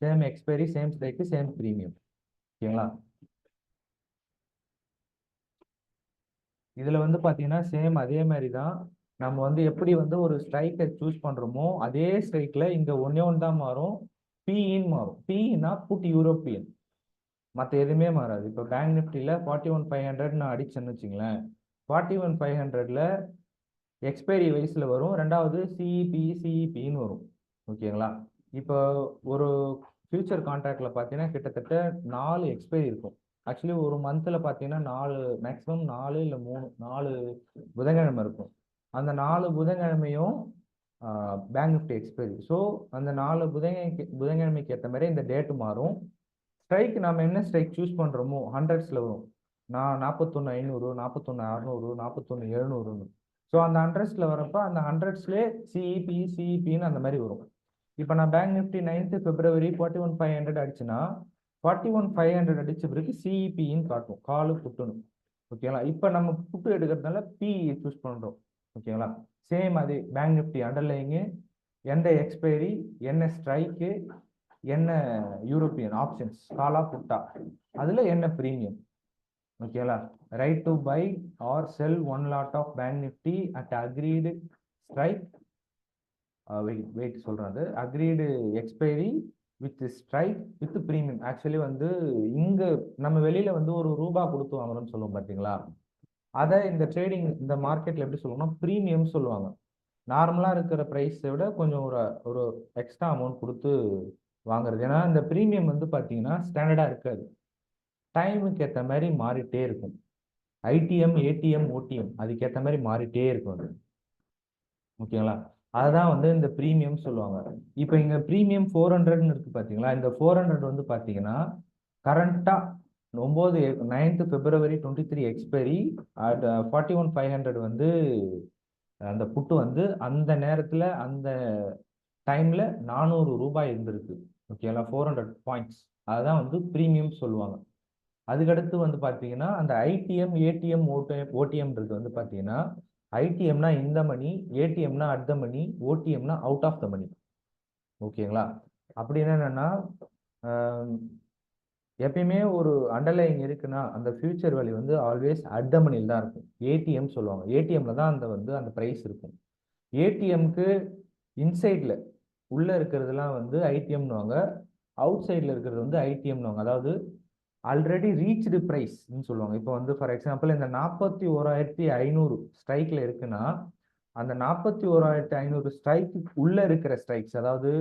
same expiry, same strike, same premium. ஓகேங்களா? இதுல வந்து பாத்தீங்கன்னா சேம் அதே மாதிரி தான். நம்ம வந்து எப்படி வந்து ஒரு ஸ்ட்ரைக்கை சூஸ் பண்றோமோ அதே ஸ்ட்ரைக்ல இங்க ஒன்னே ஒன்று தான் மாறும், பிஇன்னு மாறும். பிஇனா புட் யூரோப்பியன், மற்ற எதுவுமே மாறாது. இப்போ பேங்க் நிஃப்டியில் 41,500 நான் அடிச்சேன்னு வச்சுங்களேன், 41,500ல எக்ஸ்பைரி வயசுல வரும், ரெண்டாவது சிஇபின்னு வரும். ஓகேங்களா? இப்போ ஒரு ஃபியூச்சர் கான்ட்ராக்ட்ல பார்த்தீங்கன்னா கிட்டத்தட்ட 4 எக்ஸ்பைரி இருக்கும். ஆக்சுவலி ஒரு மந்த்ல பார்த்தீங்கன்னா 4, மேக்ஸிமம் 4 இல்லை 4 புதன்கிழமை இருக்கும். அந்த 4 புதன்கிழமையும் பேங்க் நிஃப்டி எக்ஸ்பைரி. ஸோ அந்த 4 புதன்கிழமைக்கு ஏற்ற மாதிரி இந்த டேட்டு மாறும். ஸ்ட்ரைக் நம்ம என்ன ஸ்ட்ரைக் சூஸ் பண்ணுறோமோ ஹண்ட்ரட்ஸில் வரும். நான் 41,500, 41,600, 41,700. ஸோ அந்த ஹண்ட்ரட்ஸில் வரப்போ அந்த ஹண்ட்ரட்ஸ்லேயே சிஇபின்னு அந்த மாதிரி வரும். இப்போ நான் பேங்க் நிஃப்டி 9th February 41,500 அடிச்சுன்னா 41,500 அடிச்ச பிறகு சிஇபின்னு காட்டும், காலு புட்டுன்னு. ஓகேங்களா? இப்போ நம்ம புட்டு எடுக்கிறதுனால பிஇ சூஸ் பண்ணுறோம். ஓகேங்களா? சேம் அதே பேங்க் நிஃப்டி அண்டர்லைங்கு, எந்த எக்ஸ்பைரி, என்ன ஸ்ட்ரைக்கு, என்ன யூரோப்பியன் ஆப்ஷன்ஸ், காலா புட்டா, அதில் என்ன ப்ரீமியம். ஓகேங்களா? Right to buy or sell 1 lot of bank Nifty at agreed strike, wait சொல்றது, agreed expiry with strike with premium. Actually வந்து இங்க நம்ம வெளியில வந்து ஒரு ரூபா கொடுத்து வாங்குறோம்னு சொல்லுவோம் பார்த்தீங்களா, அதை இந்த ட்ரேடிங் இந்த மார்க்கெட்ல எப்படி சொல்லுவோம்னா ப்ரீமியம் சொல்லுவாங்க. நார்மலா இருக்கிற ப்ரைஸை விட கொஞ்சம் ஒரு எக்ஸ்ட்ரா அமௌண்ட் கொடுத்து வாங்குறது. ஏன்னா இந்த ப்ரீமியம் வந்து பார்த்தீங்கன்னா ஸ்டாண்டர்டா இருக்காது, டைமுக்கு ஏற்ற மாதிரி மாறிட்டே இருக்கும். ஐடிஎம், ஏடிஎம், ஓடிஎம் அதுக்கேற்ற மாதிரி மாறிட்டே இருக்கும் அது. ஓகேங்களா? அதுதான் வந்து இந்த ப்ரீமியம் சொல்லுவாங்க. இப்போ இங்க ப்ரீமியம் 400ன்னு இருக்கு பார்த்தீங்களா, இந்த 400 வந்து பார்த்தீங்கன்னா கரண்டா 9th February 23 எக்ஸ்பைரி அட் 41,500 வந்து அந்த புட்டு வந்து அந்த நேரத்துல அந்த டைம்ல 400 ரூபாய் இருந்திருக்கு. ஓகேங்களா? 400 பாயிண்ட்ஸ், அதுதான் வந்து ப்ரீமியம் சொல்லுவாங்க. அதுக்கடுத்து வந்து பார்த்தீங்கன்னா அந்த ஐடிஎம், ஏடிஎம், ஓடிஎம்ன்றது வந்து பார்த்தீங்கன்னா ஐடிஎம்னா இந்த மணி, ஏடிஎம்னா அட் த மணி, ஓடிஎம்னா அவுட் ஆஃப் த மணி. ஓகேங்களா? அப்படின்னு என்னன்னா எப்பயுமே ஒரு அண்டர்லைங் இருக்குன்னா அந்த ஃபியூச்சர் வேல்யூ வந்து ஆல்வேஸ் அட் த மணியில் தான் இருக்கும். ஏடிஎம் சொல்லுவாங்க, ஏடிஎம்ல தான் அந்த ப்ரைஸ் இருக்கும். ஏடிஎம்க்கு இன்சைட்ல உள்ள இருக்கிறதுலாம் வந்து ஐடிஎம்னுவாங்க, அவுட் சைட்ல இருக்கிறது வந்து ஐடிஎம்னுவாங்க. அதாவது ஆல்ரெடி ரீச்டு ப்ரைஸ்ன்னு சொல்லுவாங்க. இப்போ வந்து ஃபார் எக்ஸாம்பிள் இந்த 41,500 ஸ்ட்ரைக்ல இருக்குன்னா அந்த 41,500 ஸ்ட்ரைக்கு உள்ள இருக்கிற ஸ்ட்ரைக்ஸ், அதாவது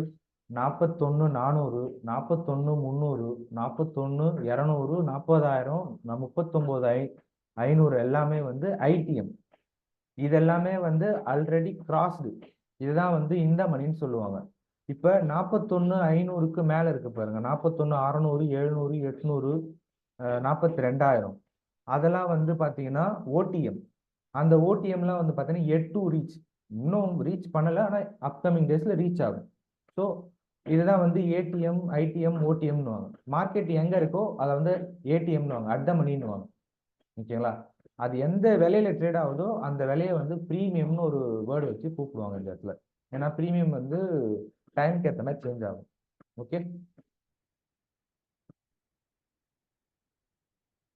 41,400, 41,300, 41,200, 40,000, 39,500 எல்லாமே வந்து ஐடிஎம். இதெல்லாமே வந்து ஆல்ரெடி கிராஸ்டு, இதுதான் வந்து இந்த மணின்னு சொல்லுவாங்க. இப்ப 41,500க்கு மேல இருக்கு பாருங்க, 41,600, 700, 800, 42,000, அதெல்லாம் வந்து பாத்தீங்கன்னா ஓடிஎம். அந்த ஓடிஎம்லாம் வந்து பாத்தீங்கன்னா எட் டு ரீச், இன்னும் ரீச் பண்ணல, ஆனா அப்கமிங் டேஸ்ல ரீச் ஆகும். ஸோ இதுதான் வந்து ஏடிஎம், ஐடிஎம், ஓடிஎம்னுவாங்க. மார்க்கெட் எங்க இருக்கோ அதை வந்து ஏடிஎம்னுவாங்க, அட் த மணின்னுவாங்க. ஓகேங்களா? அது எந்த விலையில ட்ரேட் ஆகுதோ அந்த விலையை வந்து ப்ரீமியம்னு ஒரு வேர்டு வச்சு கூப்பிடுவாங்க இந்த இடத்துல. ஏன்னா ப்ரீமியம் வந்து டைம்க்கு ஏற்ற மாதிரி சேஞ்ச் ஆகும். ஓகே,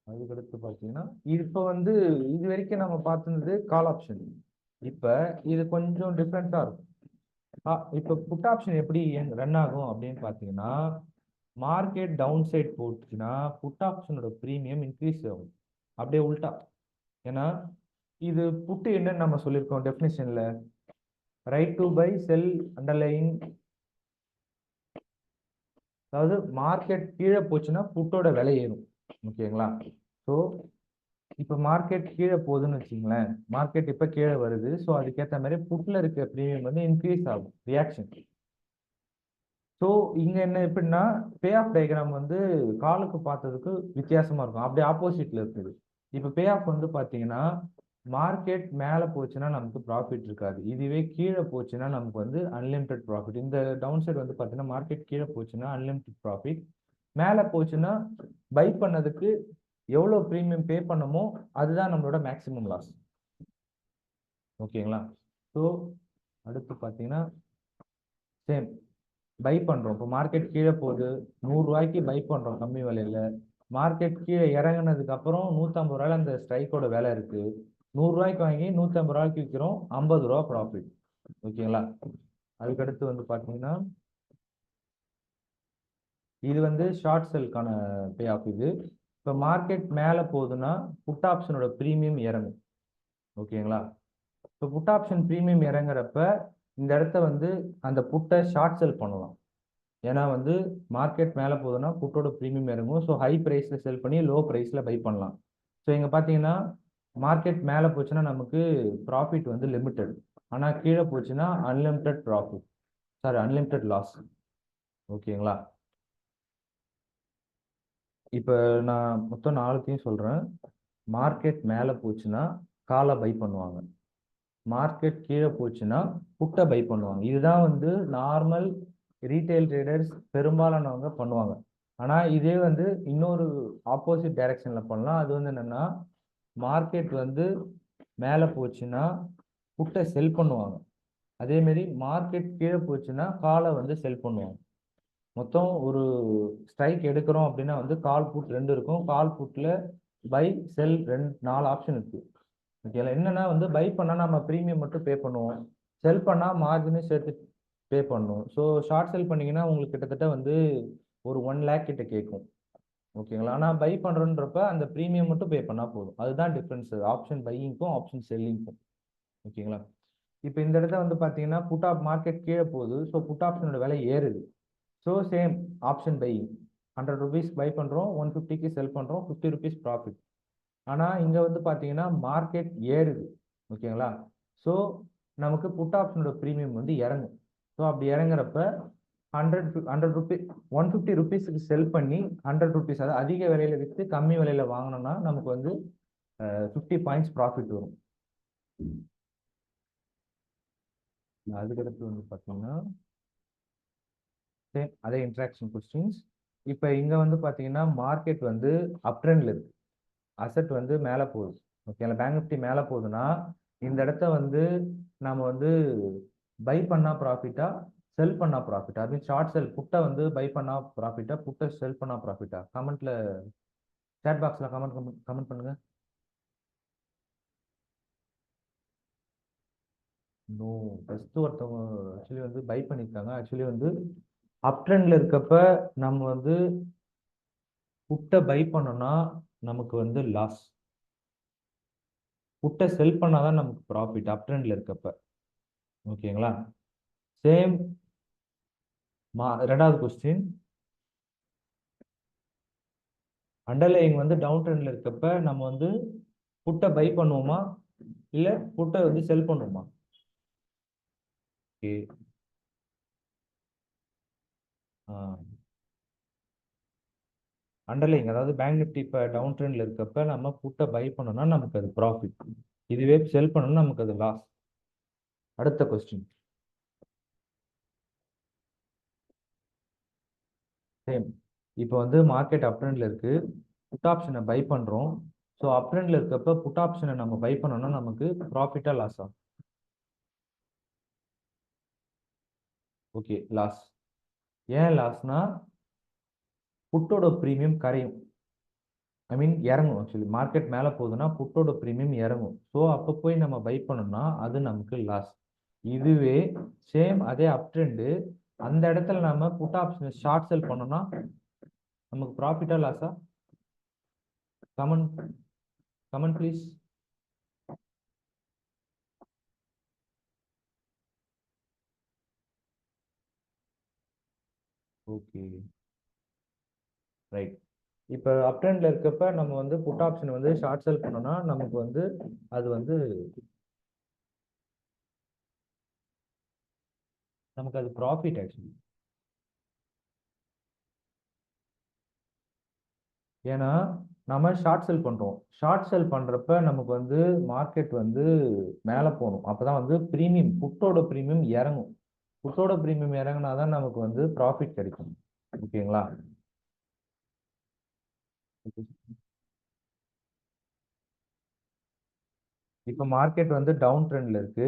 அதுக்கடுத்து பார்த்தீங்கன்னா இப்போ வந்து இது வரைக்கும் நம்ம பார்த்துருந்தது கால் ஆப்ஷன். இப்போ இது கொஞ்சம் டிஃப்ரெண்ட்டாக இருக்கும். இப்போ புட் ஆப்ஷன் எப்படி ரன் ஆகும் அப்படின்னு பார்த்தீங்கன்னா, மார்க்கெட் டவுன் சைட் போட்டுச்சுன்னா புட் ஆப்ஷனோட ப்ரீமியம் இன்க்ரீஸ் ஆகும். அப்படியே உல்டா, ஏன்னா இது புட்டு என்னன்னு நம்ம சொல்லியிருக்கோம் டெஃபினிஷன்ல, right to buy sell underlying. அதாவது மார்க்கெட் கீழே போச்சுன்னா புட்டோட விலை ஏறும். ஓகேங்களா? ஸோ இப்போ மார்க்கெட் கீழே போகுதுன்னு வச்சுங்களேன், மார்க்கெட் இப்போ கீழே வருது, ஸோ அதுக்கேற்ற மாதிரி புட்ல இருக்க ப்ரீமியம் வந்து இன்க்ரீஸ் ஆகும், ரியாக்ஷன். ஸோ இங்க என்ன எப்படின்னா பே ஆஃப் டயக்ராம் வந்து காலுக்கு பார்த்ததுக்கு வித்தியாசமா இருக்கும், அப்படியே ஆப்போசிட்ல இருக்குது. இப்போ பே ஆஃப் வந்து பார்த்தீங்கன்னா மார்க்கெட் மேலே போச்சுன்னா நமக்கு ப்ராஃபிட் இருக்காது, இதுவே கீழே போச்சுன்னா நமக்கு வந்து அன்லிமிட்டெட் ப்ராஃபிட். இந்த டவுன் சைடு வந்து பார்த்தீங்கன்னா மார்க்கெட் கீழே போச்சுன்னா அன்லிமிட்டெட் ப்ராஃபிட், மேலே போச்சுன்னா பை பண்ணதுக்கு எவ்வளோ ப்ரீமியம் பே பண்ணமோ அதுதான் நம்மளோட மேக்ஸிமம் லாஸ். ஓகேங்களா? ஸோ அடுத்து பார்த்தீங்கன்னா சேம் பை பண்ணுறோம். இப்போ மார்க்கெட் கீழே போகுது, 100 ரூபாய்க்கு பை பண்ணுறோம் கம்மி விலையில. மார்க்கெட் கீழே இறங்குனதுக்கு அப்புறம் 150 ரூபாயில அந்த ஸ்ட்ரைக்கோட விலை இருக்கு. 100 ரூபாய்க்கு வாங்கி 150 ரூபாய்க்கு விற்கிறோம், 50 ரூபா ப்ராஃபிட். ஓகேங்களா? அதுக்கடுத்து வந்து பார்த்தீங்கன்னா இது வந்து ஷார்ட் செல்லுக்கான பே ஆஃப் இது. இப்போ மார்க்கெட் மேலே போகுதுன்னா புட் ஆப்ஷனோட ப்ரீமியம் இறங்கும். ஓகேங்களா? இப்போ புட் ஆப்ஷன் ப்ரீமியம் இறங்குறப்ப இந்த இடத்த வந்து அந்த புட்டை ஷார்ட் செல் பண்ணலாம். ஏன்னா வந்து மார்க்கெட் மேலே போகுதுன்னா புட்டோட ப்ரீமியம் இறங்கும். ஸோ ஹை ப்ரைஸில் செல் பண்ணி லோ ப்ரைஸில் பை பண்ணலாம். ஸோ இங்கே பார்த்தீங்கன்னா மார்க்கெட் மேலே போச்சுன்னா நமக்கு ப்ராஃபிட் வந்து லிமிட்டட், ஆனால் கீழே போச்சுன்னா unlimited profit, sorry unlimited loss. ஓகேங்களா? இப்போ நான் மொத்தம் 4த்தையும் சொல்கிறேன். மார்க்கெட் மேலே போச்சுன்னா காலை பை பண்ணுவாங்க, மார்க்கெட் கீழே போச்சுன்னா புட்டை பை பண்ணுவாங்க. இதுதான் வந்து நார்மல் ரீட்டைல் ட்ரேடர்ஸ் பெரும்பாலானவங்க பண்ணுவாங்க. ஆனால் இதே வந்து இன்னொரு ஆப்போசிட் டைரக்ஷனில் பண்ணலாம். அது வந்து என்னென்னா மார்க்கெட் வந்து மேலே போச்சுன்னா புட்டை செல் பண்ணுவாங்க, அதேமாரி மார்க்கெட் கீழே போச்சுன்னா காலை வந்து செல் பண்ணுவாங்க. மொத்தம் ஒரு ஸ்ட்ரைக் எடுக்கிறோம் அப்படின்னா வந்து கால் புட் 2 இருக்கும். கால் புட்டில் பை செல் 4 ஆப்ஷன் இருக்கு. ஓகேங்களா? என்னன்னா வந்து பை பண்ணால் நம்ம ப்ரீமியம் மட்டும் பே பண்ணுவோம், செல் பண்ணால் மார்ஜினும் சேர்த்து பே பண்ணுவோம். ஸோ ஷார்ட் செல் பண்ணீங்கன்னா உங்களுக்கு கிட்டத்தட்ட வந்து ஒரு 1 லேக் கிட்ட கேட்கும். ஓகேங்களா? ஆனால் பை பண்ணுறோன்றப்ப அந்த ப்ரீமியம் மட்டும் பே பண்ணால் போதும். அதுதான் டிஃப்ரென்ஸ் ஆப்ஷன் பையிங்க்கும் ஆப்ஷன் செல்லிங்க்கும். ஓகேங்களா? இப்போ இந்த இடத்த வந்து பார்த்தீங்கன்னா புட் ஆப் மார்க்கெட் கீழே போகுது, ஸோ புட் ஆப்ஷனோட விலை ஏறுது. So same option buying 100 rupees buy பண்ணுறோம், 150க்கு செல் பண்ணுறோம், 50 ருபீஸ் ப்ராஃபிட். ஆனால் இங்கே வந்து பார்த்தீங்கன்னா மார்க்கெட் ஏறுது. ஓகேங்களா? ஸோ நமக்கு புட் ஆப்ஷனோட ப்ரீமியம் வந்து இறங்கும். ஸோ அப்படி இறங்குறப்ப 100 ருபீஸ் 150 ருபீஸுக்கு செல் பண்ணி 100 ருபீஸ், அதாவது அதிக விலையில விற்று கம்மி விலையில வாங்கினோம்னா நமக்கு வந்து 50 பாயிண்ட்ஸ் ப்ராஃபிட் வரும். அதுக்கடுத்து வந்து பார்த்தீங்கன்னா சேம் அதே இன்ட்ராக்ஷன் கொஸ்டின்ஸ். இப்போ இங்கே வந்து பார்த்தீங்கன்னா மார்க்கெட் வந்து அப் ட்ரெண்டில் இருக்கு, அசெட் வந்து மேலே போகுது. ஓகேங்களா? பேங்க் நிஃப்டி மேலே போகுதுன்னா இந்த இடத்த வந்து நம்ம வந்து பை பண்ணா ப்ராஃபிட்டா செல் பண்ணா ப்ராஃபிட்டா, அது ஷார்ட் செல் புட்டை வந்து பை பண்ணா ப்ராஃபிட்டா புட்டை செல் பண்ணா ப்ராஃபிட்டா, கமெண்ட்ல சேட் பாக்ஸில் கமெண்ட் பண்ணுங்க. நோ, ஃபர்ஸ்ட் ஒருத்தவங்க ஆக்சுவலி வந்து பை பண்ணியிருக்காங்க. ஆக்சுவலி வந்து அப் ட்ரெண்ட்ல இருக்கப்ப நம்ம வந்து புட்டை பை பண்ணோம்னா நமக்கு வந்து லாஸ், புட்டை செல் பண்ணாதான் நமக்கு ப்ராஃபிட் அப் ட்ரெண்ட்ல இருக்கப்ப. ஓகேங்களா? சேம் ரெண்டாவது கொஸ்டின், அண்டர்லைங் வந்து டவுன் ட்ரெண்ட்ல இருக்கப்ப நம்ம வந்து புட்டை பை பண்ணுவோமா இல்ல புட்டை வந்து செல் பண்ணுவோமா? ஓகே. அண்டர்லைங் அதாவது பேங்க் நிஃப்டி இப்போ டவுன் ட்ரெண்ட்ல இருக்கப்ப நம்ம புட்டை பை பண்ணோம்னா நமக்கு அது ப்ராஃபிட், இதுவே செல் பண்ணோம்னா நமக்கு அது லாஸ். அடுத்த கொஸ்டின் சேம். இப்போ வந்து மார்க்கெட் அப் ட்ரெண்ட்ல இருக்கு, புட் ஆப்ஷனை பை பண்றோம். ஸோ அப் ட்ரெண்ட்ல இருக்கப்ப புட் ஆப்ஷனை நம்ம பை பண்ணோம்னா நமக்கு ப்ராஃபிட்டா லாஸா? Okay, loss. ஏன் லாஸ்னா புட்டோட ப்ரீமியம் கரையும், ஐ மீன் இறங்கும். ஆக்சுவலி மார்க்கெட் மேலே போகுதுன்னா புட்டோட ப்ரீமியம் இறங்கும். ஸோ அப்போ போய் நம்ம பை பண்ணோம்னா அது நமக்கு லாஸ். இதுவே சேம் அதே அப் ட்ரெண்டு, அந்த இடத்துல நம்ம புட் ஆப்ஷன் ஷார்ட் செல் பண்ணோம்னா நமக்கு ப்ராஃபிட்டா லாஸா? Comment comment please. Okay, right. இப்போ அப் ட்ரெண்ட்ல இருக்கப்ப நம்ம வந்து புட் ஆப்ஷன் வந்து ஷார்ட் செல் பண்ணோம்னா நமக்கு வந்து அது வந்து நமக்கு அது ப்ராஃபிட் ஆக்சுவலி. ஏன்னா நம்ம ஷார்ட் செல் பண்றோம், ஷார்ட் செல் பண்றப்ப நமக்கு வந்து மார்க்கெட் வந்து மேலே போகணும், அப்பதான் வந்து ப்ரீமியம் புட்டோட ப்ரீமியம் இறங்கும். புட்டோட ப்ரீமியம் இறங்கினாதான் நமக்கு வந்து ப்ராஃபிட் கிடைக்கும். ஓகேங்களா? இப்போ மார்க்கெட் வந்து டவுன் ட்ரெண்ட்ல இருக்கு,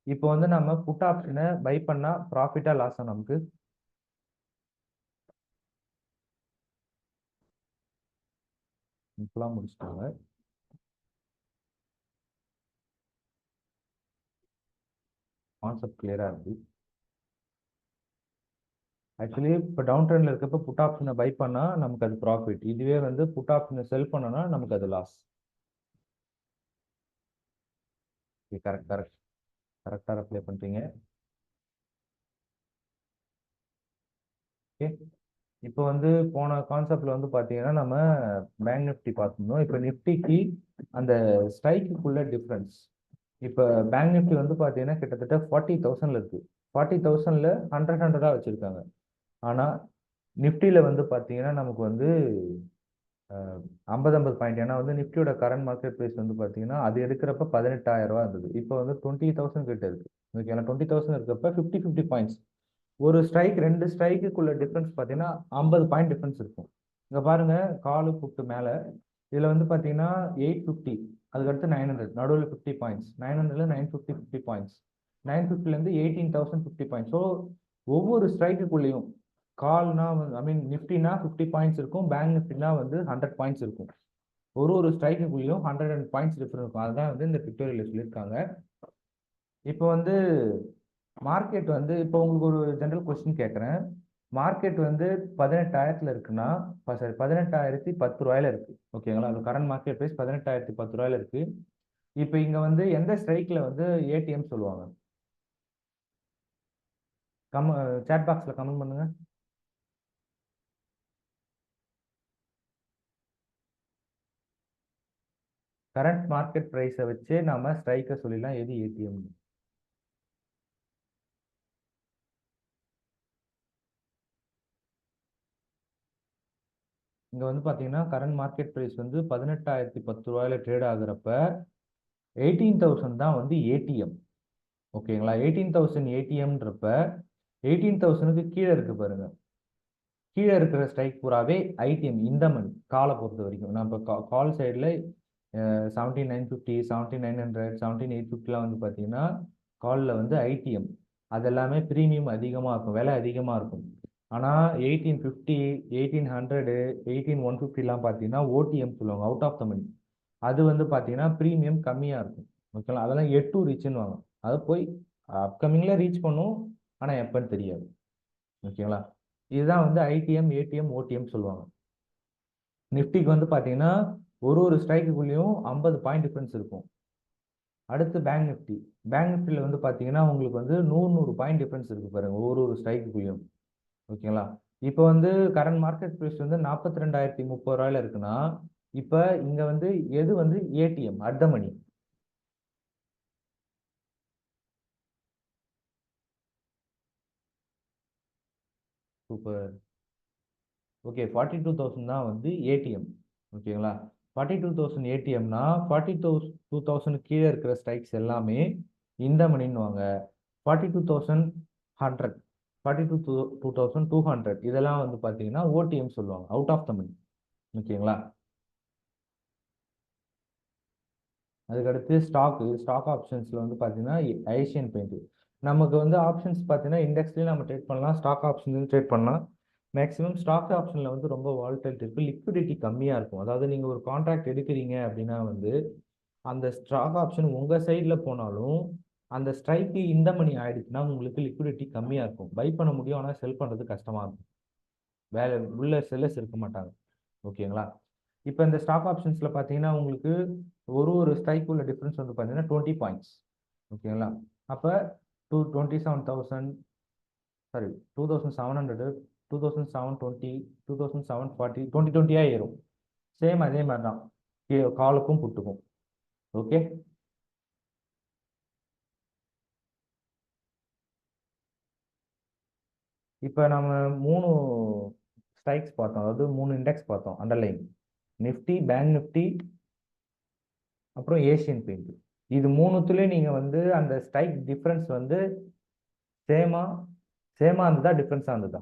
இப்போ வந்து நம்ம புட் ஆப்ஷனை பை பண்ணா ப்ராஃபிட்டா லாஸா நமக்கு? இப்பெல்லாம் முடிச்சுட்டாங்க. கான்செப்ட் கிளியரா இருக்கு. ஆக்சுவலி இப்போ டவுன் ட்ரெண்ட்ல இருக்கப்ப புட் ஆப்ஷனை பை பண்ணா நமக்கு அது ப்ராஃபிட். இதுவே வந்து புட் ஆப்ஷனை செல் பண்ணனா நமக்கு அது லாஸ். கரெக்ட் கரெக்ட் கரெக்டாக அப்ளை பண்றீங்க. ஓகே, இப்போ வந்து போன கான்செப்ட்ல வந்து பாத்தீங்கன்னா நம்ம பேங்க் நிஃப்டி பார்த்துருந்தோம். இப்போ நிஃப்டிக்கு அந்த ஸ்ட்ரைக்குள்ள டிஃப்ரென்ஸ். இப்போ பேங்க் நிஃப்டி வந்து பாத்தீங்கன்னா கிட்டத்தட்ட 40,000 இருக்கு. 40,000 ஹண்ட்ரட் ஹண்ட்ரடா வச்சிருக்காங்க. ஆனா நிஃப்டியில வந்து பாத்தீங்கன்னா நமக்கு வந்து 50 பாயிண்ட். ஏன்னா வந்து நிஃப்டியோட கரண்ட் மார்க்கெட் ப்ரைஸ் வந்து பாத்தீங்கன்னா அது எடுக்கிறப்ப 18,000 இருந்தது. இப்போ வந்து 20,000 கிட்ட இருக்கு. ஓகேங்களா, 20,000 இருக்கப்ப 50 பாயிண்ட்ஸ். ஒரு ஸ்ட்ரைக் ரெண்டு ஸ்ட்ரைக்குள்ள டிஃபரன்ஸ் பார்த்தீங்கன்னா 50 பாயிண்ட் டிஃபரன்ஸ் இருக்கும். இங்க பாருங்க, காலு புட்டு மேல இதுல வந்து பாத்தீங்கன்னா 850, அதுக்கடுத்து 900, நடுவில் 50 பாயிண்ட்ஸ், 900ல 950 50 பாயிண்ட்ஸ், 950ல இருந்து 18,050 பாயிண்ட்ஸ். ஸோ ஒவ்வொரு ஸ்ட்ரைக்குள்ளேயும் கால்னா ஐ மீன் நிஃப்டினா 50 பாயிண்ட்ஸ் இருக்கும், பேங்க் நிஃப்டினா வந்து 100 பாயிண்ட்ஸ் இருக்கும். ஒரு ஸ்ட்ரைக்குள்ளேயும் 100 பாயிண்ட்ஸ் டிஃபரன்ஸ் இருக்கும். அதுதான் வந்து இந்த பிக்டோரியல் சொல்லியிருக்காங்க. இப்போ வந்து மார்க்கெட் வந்து இப்போ உங்களுக்கு ஒரு ஜென்ரல் கொஸ்டின் கேட்குறேன். மார்க்கெட் வந்து 18,000 இருக்குன்னா, சாரி 18,010 இருக்கு. ஓகேங்களா, அது கரண்ட் மார்க்கெட் ப்ரைஸ் 18,010 இருக்கு. இப்போ இங்க வந்து எந்த ஸ்ட்ரைக்ல வந்து ஏடிஎம் சொல்லுவாங்க? சேட் பாக்ஸ்ல கமெண்ட் பண்ணுங்க. கரண்ட் மார்க்கெட் ப்ரைஸை வச்சு நாம ஸ்ட்ரைக்கை சொல்லிடலாம், எது ஏடிஎம். இங்க வந்து பாத்தீங்கன்னா கரண்ட் மார்க்கெட் ப்ரைஸ் வந்து 18,010 ட்ரேட் ஆகுறப்ப 18,000 தான் வந்து ஏடிஎம். ஓகேங்களா, 18,000 ஏடிஎம்ன்றப்ப 18,000க்கு கீழே இருக்கு பாருங்க. கீழே இருக்கிற ஸ்ட்ரைக் பூராவே ஐடிஎம் இந்த மணி காலை பொறுத்த வரைக்கும். நம்ம கால் சைடில் 17,950, 17,900, 17,850 வந்து பார்த்தீங்கன்னா காலில் வந்து ஐடிஎம். அது எல்லாமே ப்ரீமியம் அதிகமாக இருக்கும், விலை அதிகமாக இருக்கும். ஆனால் 1850, 1800, 18,150 பார்த்தீங்கன்னா ஓடிஎம் சொல்லுவாங்க, அவுட் ஆஃப் த மணி. அது வந்து பார்த்தீங்கன்னா ப்ரீமியம் கம்மியாக இருக்கும். ஓகேங்களா, அதெல்லாம் எட் டு ரீச்னு வாங்க. அதை போய் அப்கமிங்ல ரீச் பண்ணும், ஆனால் எப்போன்னு தெரியாது. ஓகேங்களா, இதுதான் வந்து ஐடிஎம், ஏடிஎம், ஓடிஎம் சொல்லுவாங்க. நிஃப்டிக்கு வந்து பார்த்தீங்கன்னா ஒரு ஸ்ட்ரைக்குள்ளேயும் 50 பாயிண்ட் டிஃபரன்ஸ் இருக்கும். அடுத்து பேங்க் நிஃப்டி. பேங்க் நிஃப்டியில் வந்து பார்த்தீங்கன்னா உங்களுக்கு வந்து 100 பாயிண்ட் டிஃபரன்ஸ் இருக்கு பாருங்க ஒரு ஸ்ட்ரைக்குள்ளேயும். ஓகேங்களா, இப்போ வந்து கரண்ட் மார்க்கெட் ப்ரைஸ் வந்து 42,030 இருக்குன்னா இப்போ இங்க வந்து எது வந்து ATM at the money? Super. Okay, 42,000 தான் வந்து ஏடிஎம். ஓகேங்களா, 42,000 ஏடிஎம்னா 42,000 கீழே இருக்கிற ஸ்ட்ரைக்ஸ் எல்லாமே இந்த மணின்னுவாங்க. 42,100, 42,200 இதெல்லாம் வந்து பார்த்தீங்கன்னா ஓடிஎம் சொல்லுவாங்க, அவுட் ஆஃப் த மணி. ஓகேங்களா, அதுக்கடுத்து ஸ்டாக் ஆப்ஷன்ஸில் வந்து பார்த்தீங்கன்னா ஏஷியன் பெயிண்ட். நமக்கு வந்து ஆப்ஷன்ஸ் பார்த்தீங்கன்னா இண்டெக்ஸ்லேயும் நம்ம ட்ரேட் பண்ணலாம், ஸ்டாக் ஆப்ஷன்லையும் ட்ரேட் பண்ணலாம். மேக்ஸிமம் ஸ்டாக் ஆப்ஷனில் வந்து ரொம்ப வால்டைலிட்டி இருக்கும், லிக்விடிட்டி கம்மியாக இருக்கும். அதாவது நீங்கள் ஒரு கான்ட்ராக்ட் எடுக்கிறீங்க அப்படின்னா வந்து அந்த ஸ்டாக் ஆப்ஷன் உங்கள் சைடில் போனாலும் அந்த ஸ்ட்ரைக்கு இந்த மணி ஆயிடுச்சுன்னா உங்களுக்கு லிக்விடிட்டி கம்மியாக இருக்கும், பை பண்ண முடியும், ஆனால் செல் பண்ணுறது கஷ்டமாக இருக்கும். வேலை உள்ள செல்லர்ஸ் இருக்க மாட்டாங்க. ஓகேங்களா, இப்போ இந்த ஸ்டாக் ஆப்ஷன்ஸில் பார்த்தீங்கன்னா உங்களுக்கு ஒரு ஸ்ட்ரைக் உள்ள டிஃப்ரென்ஸ் வந்து பார்த்தீங்கன்னா 20 பாயிண்ட்ஸ். ஓகேங்களா, அப்போ 27,000, சாரி 2,700, 2,720, 2,740, 20 ஏறும். சேம் அதே மாதிரி தான் காலுக்கும் புட்டுக்கும். ஓகே, இப்போ நம்ம 3 ஸ்ட்ரைக்ஸ் பார்த்தோம், அதாவது 3 இண்டெக்ஸ் பார்த்தோம் அண்டர்லைன். நிஃப்டி, பேங்க் நிஃப்டி, அப்புறம் ஏஷியன் பெயிண்ட். இது மூணுத்துலேயும் நீங்கள் வந்து அந்த ஸ்ட்ரைக் டிஃப்ரென்ஸ் வந்து சேமா சேமா இருந்ததா டிஃப்ரென்ஸாக இருந்ததா?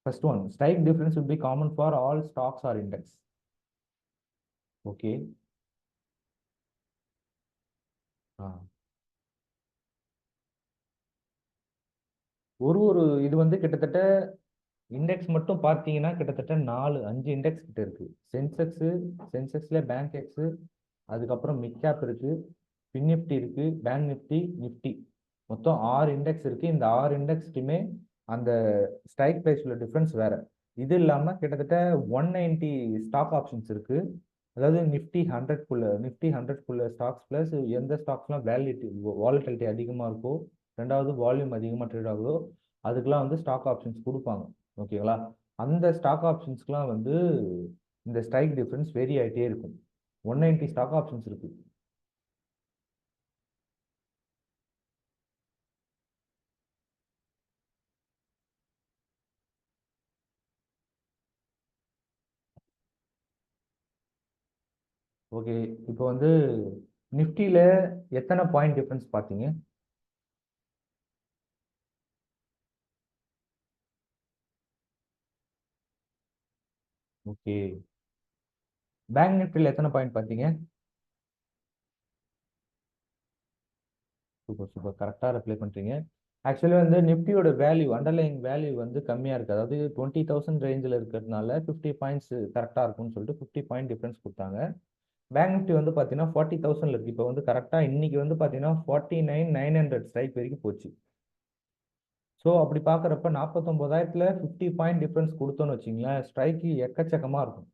First one, strike difference will be common for all stocks or index. Okay, ஆ ஒரு இது வந்து கிட்டத்தட்ட இண்டெக்ஸ் மட்டும் பார்த்தீங்கன்னா கிட்டத்தட்ட 4 5 இண்டெக்ஸ் கிட்ட இருக்கு. சென்செக்ஸு, சென்செக்ஸ்ல பேங்க் எக்ஸு, அதுக்கப்புறம் மிட் கேப் இருக்கு, பின் நிஃப்டி இருக்கு, பேங்க் நிஃப்டி, நிஃப்டி. மொத்தம் 6 இண்டெக்ஸ் இருக்கு. இந்த 6 இண்டெக்ஸ்க்குமே அந்த ஸ்ட்ரைக் ப்ரைஸ் உள்ள டிஃபரன்ஸ் வேற. இது இல்லாம கிட்டத்தட்ட 190 ஸ்டாக் ஆப்ஷன்ஸ் இருக்கு. அதாவது நிஃப்டி 100குள்ள ஸ்டாக்ஸ் பிளஸ் எந்த ஸ்டாக்ஸ்லாம் வாலிட்டிலிட்டி அதிகமா இருக்கோ, ரெண்டாவது வால்யூம் அதிகமா ட்ரேட் ஆகுதோ அதுக்கெல்லாம் வந்து ஸ்டாக் ஆப்ஷன்ஸ் கொடுப்பாங்க. ஓகேங்களா? அந்த ஸ்டாக் ஆப்ஷன்ஸ்க்குலாம் வந்து இந்த ஸ்ட்ரைக் டிஃபரன்ஸ் வேரி ஆகிட்டே இருக்கும். 190 ஸ்டாக் ஆப்ஷன்ஸ் இருக்கு. ஓகே, இப்போ வந்து நிஃப்டியில எத்தனை பாயிண்ட் டிஃபரன்ஸ் பார்த்தீங்க? ஓகே. பேங்க் நிஃப்டியில் எத்தனை பாயிண்ட் பார்த்தீங்க? சூப்பர் சூப்பர், கரெக்டாக ரிப்ளை பண்ணுறீங்க. ஆக்சுவலி வந்து நிஃப்டியோட வேல்யூ, அண்டர்லைங் வேல்யூ வந்து கம்மியாக இருக்குது. அதாவது 20,000 ரேஞ்சில் இருக்கிறதுனால 50 பாயிண்ட்ஸ் கரெக்டாக இருக்கும்னு சொல்லிட்டு 50 பாயிண்ட் டிஃபரன்ஸ் கொடுத்தாங்க. பேங்க் நிஃப்டி வந்து பார்த்தீங்கன்னா 40,000 இருக்கு. இப்போ வந்து கரெக்டாக இன்னைக்கு வந்து பார்த்தீங்கன்னா 49,900 ஸ்ட்ரைக் வரைக்கும் போச்சு. ஸோ அப்படி பார்க்குறப்ப 49,000த்துல 50 பாயிண்ட் டிஃபரன்ஸ் கொடுத்தோன்னு வச்சிங்களேன், ஸ்ட்ரைக்கு எக்கச்சக்கமாக இருக்கும்.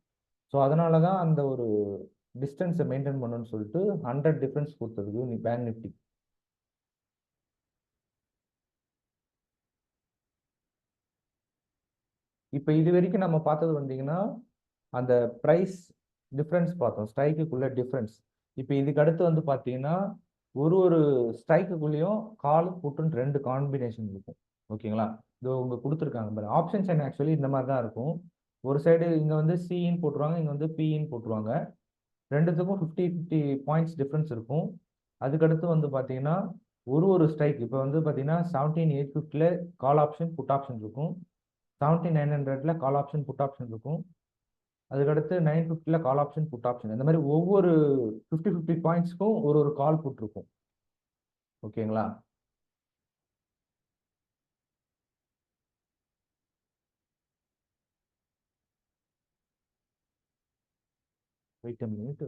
ஸோ அதனால தான் அந்த ஒரு டிஸ்டன்ஸை மெயின்டைன் பண்ணணும்னு சொல்லிட்டு 100 டிஃபரன்ஸ் கொடுத்ததுக்கு நீ பேங்க் நிஃப்டி. இப்போ இது வரைக்கும் நம்ம பார்த்தது வந்தீங்கன்னா அந்த ப்ரைஸ் டிஃப்ரென்ஸ் பார்த்தோம், ஸ்ட்ரைக்குக்குள்ள டிஃப்ரென்ஸ். இப்போ இதுக்கு அடுத்து வந்து பார்த்தீங்கன்னா ஒரு ஸ்ட்ரைக்குள்ளேயும் கால் புட்டுன்னு 2 காம்பினேஷன் இருக்கும். ஓகேங்களா? இது உங்க கொடுத்துருக்காங்க பாரு, ஆப்ஷன் செயின் ஆக்சுவலி இந்த மாதிரி தான் இருக்கும். ஒரு சைடு இங்கே வந்து சிஇன்னு போட்டுருவாங்க, இங்கே வந்து பிஇன்னு போட்டுருவாங்க. ரெண்டுத்துக்கும் 50 பாயிண்ட்ஸ் டிஃப்ரென்ஸ் இருக்கும். அதுக்கடுத்து வந்து பார்த்தீங்கன்னா ஒரு ஸ்ட்ரைக் இப்போ வந்து பார்த்தீங்கன்னா 17,850ல கால் ஆப்ஷன் புட் ஆப்ஷன் இருக்கும், 17,900ல கால் ஆப்ஷன் புட் ஆப்ஷன் இருக்கும், அதுக்கடுத்து 950ல கால் ஆப்ஷன் புட் ஆப்ஷன். இந்த மாதிரி ஒவ்வொரு 50 பாயிண்ட்ஸ்க்கும் ஒரு கால் புட் இருக்கும். ஓகேங்களா? Wait minute.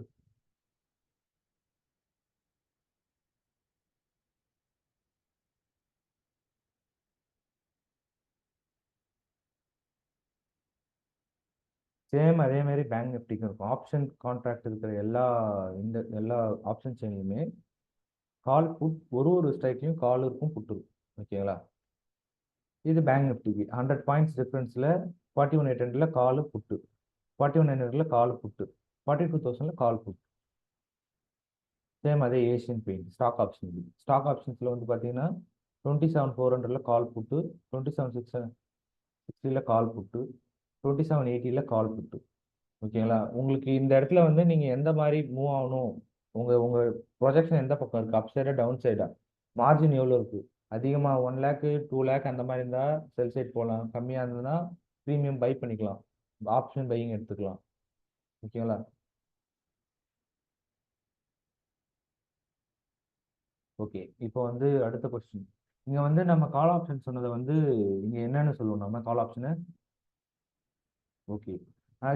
சேம் அதே மாதிரி பேங்க் நிஃப்டிக்கும் இருக்கும். ஆப்ஷன் கான்ட்ராக்ட் இருக்கிற எல்லா ஆப்ஷன் செயின்லையுமே கால் புட், ஒரு ஸ்ட்ரைக்லையும் கால் இருக்கும் புட் இருக்கும். ஓகேங்களா? இது பேங்க் நிஃப்டிக்கு 100 பாயிண்ட்ஸ் டிஃபரன்ஸில் 41,800ல கால் புட்டு, 41,900ல கால் புட்டு, 42,000ல கால் புட். சேம் அதே ஏஷியன் பெயிண்ட் ஸ்டாக் ஆப்ஷன்ஸில் வந்து பார்த்தீங்கன்னா 27,400ல கால் புட்டு, 27,660ல கால் புட்டு, 27,80ல கால் புட்டு. ஓகேங்களா? உங்களுக்கு இந்த இடத்துல வந்து நீங்கள் எந்த மாதிரி மூவ் ஆகணும், உங்கள் ப்ரொஜெக்ஷன் எந்த பக்கம் இருக்குது, அப் சைடா டவுன் சைடா, மார்ஜின் எவ்வளோ இருக்குது, அதிகமாக 1 லேக் 2 லேக் அந்த மாதிரி இருந்தால் செல் சைட் போகலாம், கம்மியாக இருந்ததுன்னா ப்ரீமியம் பை பண்ணிக்கலாம், ஆப்ஷன் பையிங் எடுத்துக்கலாம். ஓகேங்களா? ஓகே, இப்போ வந்து அடுத்த கொஸ்டின். இங்கே வந்து நம்ம கால் ஆப்ஷன் சொன்னதை வந்து இங்கே என்னன்னு சொல்லுவோம் நம்ம கால் ஆப்ஷனு? ஓகே,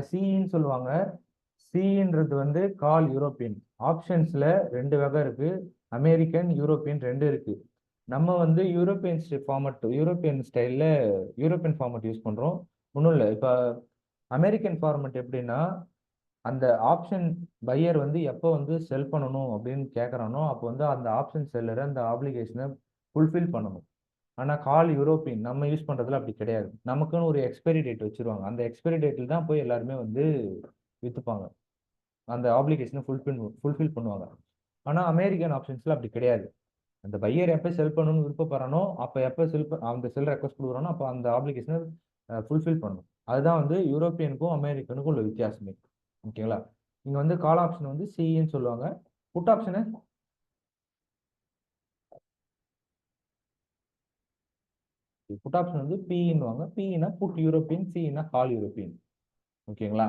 சிஇன்னு சொல்லுவாங்க. சின்றது வந்து கால் யூரோப்பியன். ஆப்ஷன்ஸ்ல 2 வகை இருக்கு, அமெரிக்கன் யூரோப்பியன் ரெண்டு இருக்கு. நம்ம வந்து யூரோப்பியன் ஸ்டைல்ல யூரோப்பியன் ஃபார்மட் யூஸ் பண்றோம். ஒன்றும் இல்லை, இப்போ அமெரிக்கன் ஃபார்மட் எப்படின்னா அந்த ஆப்ஷன் பையர் வந்து எப்போ வந்து செல் பண்ணணும் அப்படின்னு கேட்குறானோ அப்போ வந்து அந்த ஆப்ஷன் செல்லரை அந்த ஆப்ளிகேஷனை ஃபுல்ஃபில் பண்ணணும். ஆனால் கால் யூரோப்பியன் நம்ம யூஸ் பண்ணுறதுல அப்படி கிடையாது. நமக்குன்னு ஒரு எக்ஸ்பைரி டேட் வச்சிருவாங்க, அந்த எக்ஸ்பைரி டேட்டில் தான் போய் எல்லாருமே வந்து விற்றுப்பாங்க, அந்த ஆப்ளிகேஷனை ஃபுல்ஃபில் பண்ணுவாங்க. ஆனால் அமெரிக்கன் ஆப்ஷன்ஸில் அப்படி கிடையாது. அந்த பையர் எப்போ செல் பண்ணணும்னு விருப்பப்படுறானோ அப்போ எப்போ அந்த செல் ரெக்வஸ்ட் கொடுக்குறானோ அப்போ அந்த ஆப்ளிகேஷனை ஃபுல்ஃபில் பண்ணணும். அதுதான் வந்து யூரோப்பியனுக்கும் அமெரிக்கனுக்கும் உள்ள வித்தியாசமே. ஓகேங்களா? இங்கே வந்து கால் ஆப்ஷன் வந்து சின்னு சொல்லுவாங்க. புட் ஆப்ஷனு புட் ஆப்ஷன் வந்து பின்னுவாங்க. பின்னா புட் யூரோப்பியன், சின்னா கால் யூரோப்பியன். ஓகேங்களா?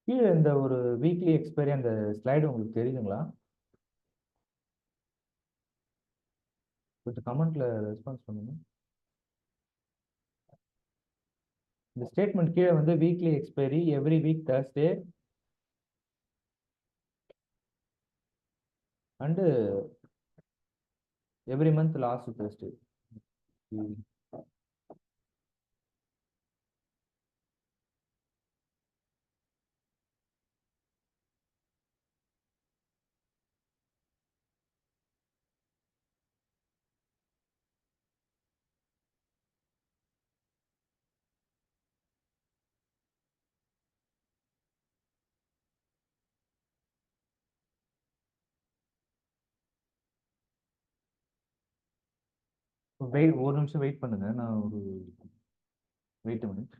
கீழே இந்த ஒரு வீக்லி எக்ஸ்பைரி அந்த ஸ்லைடு உங்களுக்கு தெரியுதுங்களா? கொஞ்சம் கமெண்ட்ல ரெஸ்பான்ஸ் பண்ணுங்க. இந்த ஸ்டேட்மெண்ட் கீழே வந்து weekly expiry every week Thursday and every month last Thursday. Wait, ஒரு நிமிஷம் வெயிட் பண்ணுங்க. நான் ஒரு வெயிட் மினிட்.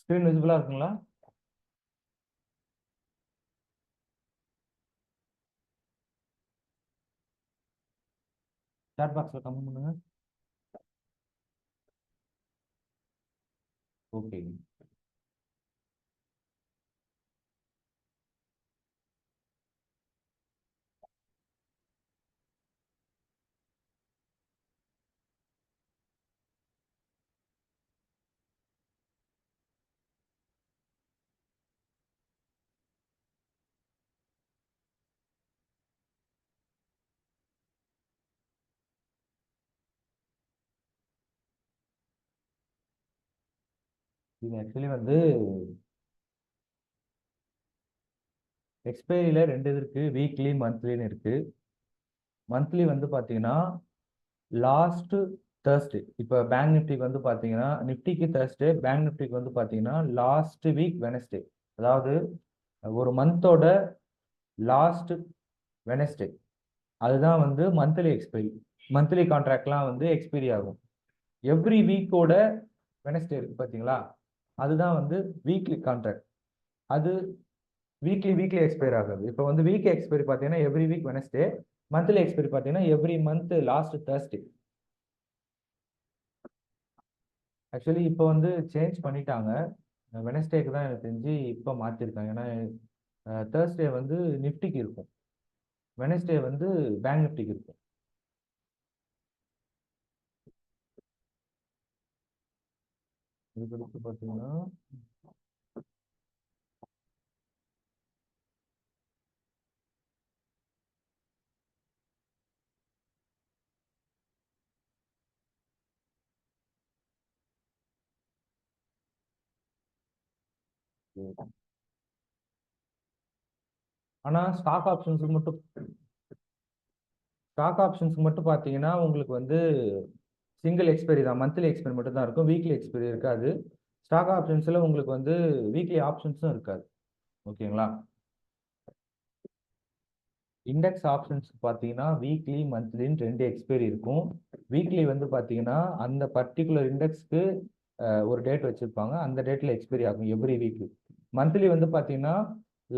ஸ்க்ரீன் விசிபிளா இருக்குங்களா? சாட் பாக்ஸ்ல கமெண்ட் பண்ணுங்க. ஓகே. இது ஆக்சுவலி வந்து எக்ஸ்பைரியில ரெண்டு இது இருக்கு, வீக்லி மந்த்லின்னு இருக்கு. மந்த்லி வந்து பாத்தீங்கன்னா லாஸ்ட் Thursday. இப்போ பேங்க் நிஃப்டிக்கு வந்து பாத்தீங்கன்னா நிஃப்டிக்கு Thursday, பேங்க் நிஃப்டிக்கு வந்து பாத்தீங்கன்னா லாஸ்ட் வீக் Wednesday. அதாவது ஒரு மந்தோட லாஸ்ட் Wednesday. அதுதான் வந்து மந்த்லி எக்ஸ்பைரி. மந்த்லி கான்ட்ராக்ட்லாம் வந்து எக்ஸ்பைரி ஆகும். எவ்ரி வீக்கோட Wednesday இருக்கு பாத்தீங்களா, அதுதான் வந்து வீக்லி கான்ட்ராக்ட். அது வீக்லி எக்ஸ்பைர் ஆகுது. இப்போ வந்து வீக் எக்ஸ்பைரி பார்த்தீங்கன்னா every week Wednesday, monthly expiry பார்த்தீங்கன்னா every month last Thursday. Actually இப்போ வந்து சேஞ்ச் பண்ணிட்டாங்க. வெனஸ்டேக்கு தான் எனக்கு தெரிஞ்சு இப்போ மாற்றிருக்காங்க. ஏன்னா Thursday வந்து நிஃப்டிக்கு இருக்கும், Wednesday வந்து பேங்க் நிஃப்டிக்கு இருக்கும். இதுக்கு பார்த்தீங்கன்னா ஆனால் ஸ்டாக் ஆப்ஷன்ஸுக்கு மட்டும் பார்த்தீங்கன்னா உங்களுக்கு வந்து சிங்கிள் எக்ஸ்பைரி தான், மந்த்லி எக்ஸ்பைரி மட்டும் தான் இருக்கும், வீக்லி எக்ஸ்பைரி இருக்காது. ஸ்டாக் ஆப்ஷன்ஸில் உங்களுக்கு வந்து வீக்லி ஆப்ஷன்ஸும் இருக்காது. ஓகேங்களா? இண்டெக்ஸ் ஆப்ஷன்ஸ் பார்த்தீங்கன்னா வீக்லி மந்த்லின்னு ரெண்டு எக்ஸ்பைரி இருக்கும். வீக்லி வந்து பார்த்தீங்கன்னா அந்த பர்டிகுலர் இண்டெக்ஸ்க்கு ஒரு டேட் வச்சுருப்பாங்க, அந்த டேட்டில் எக்ஸ்பைரி ஆகும் எவ்ரி வீக்கு. மந்த்லி வந்து பார்த்தீங்கன்னா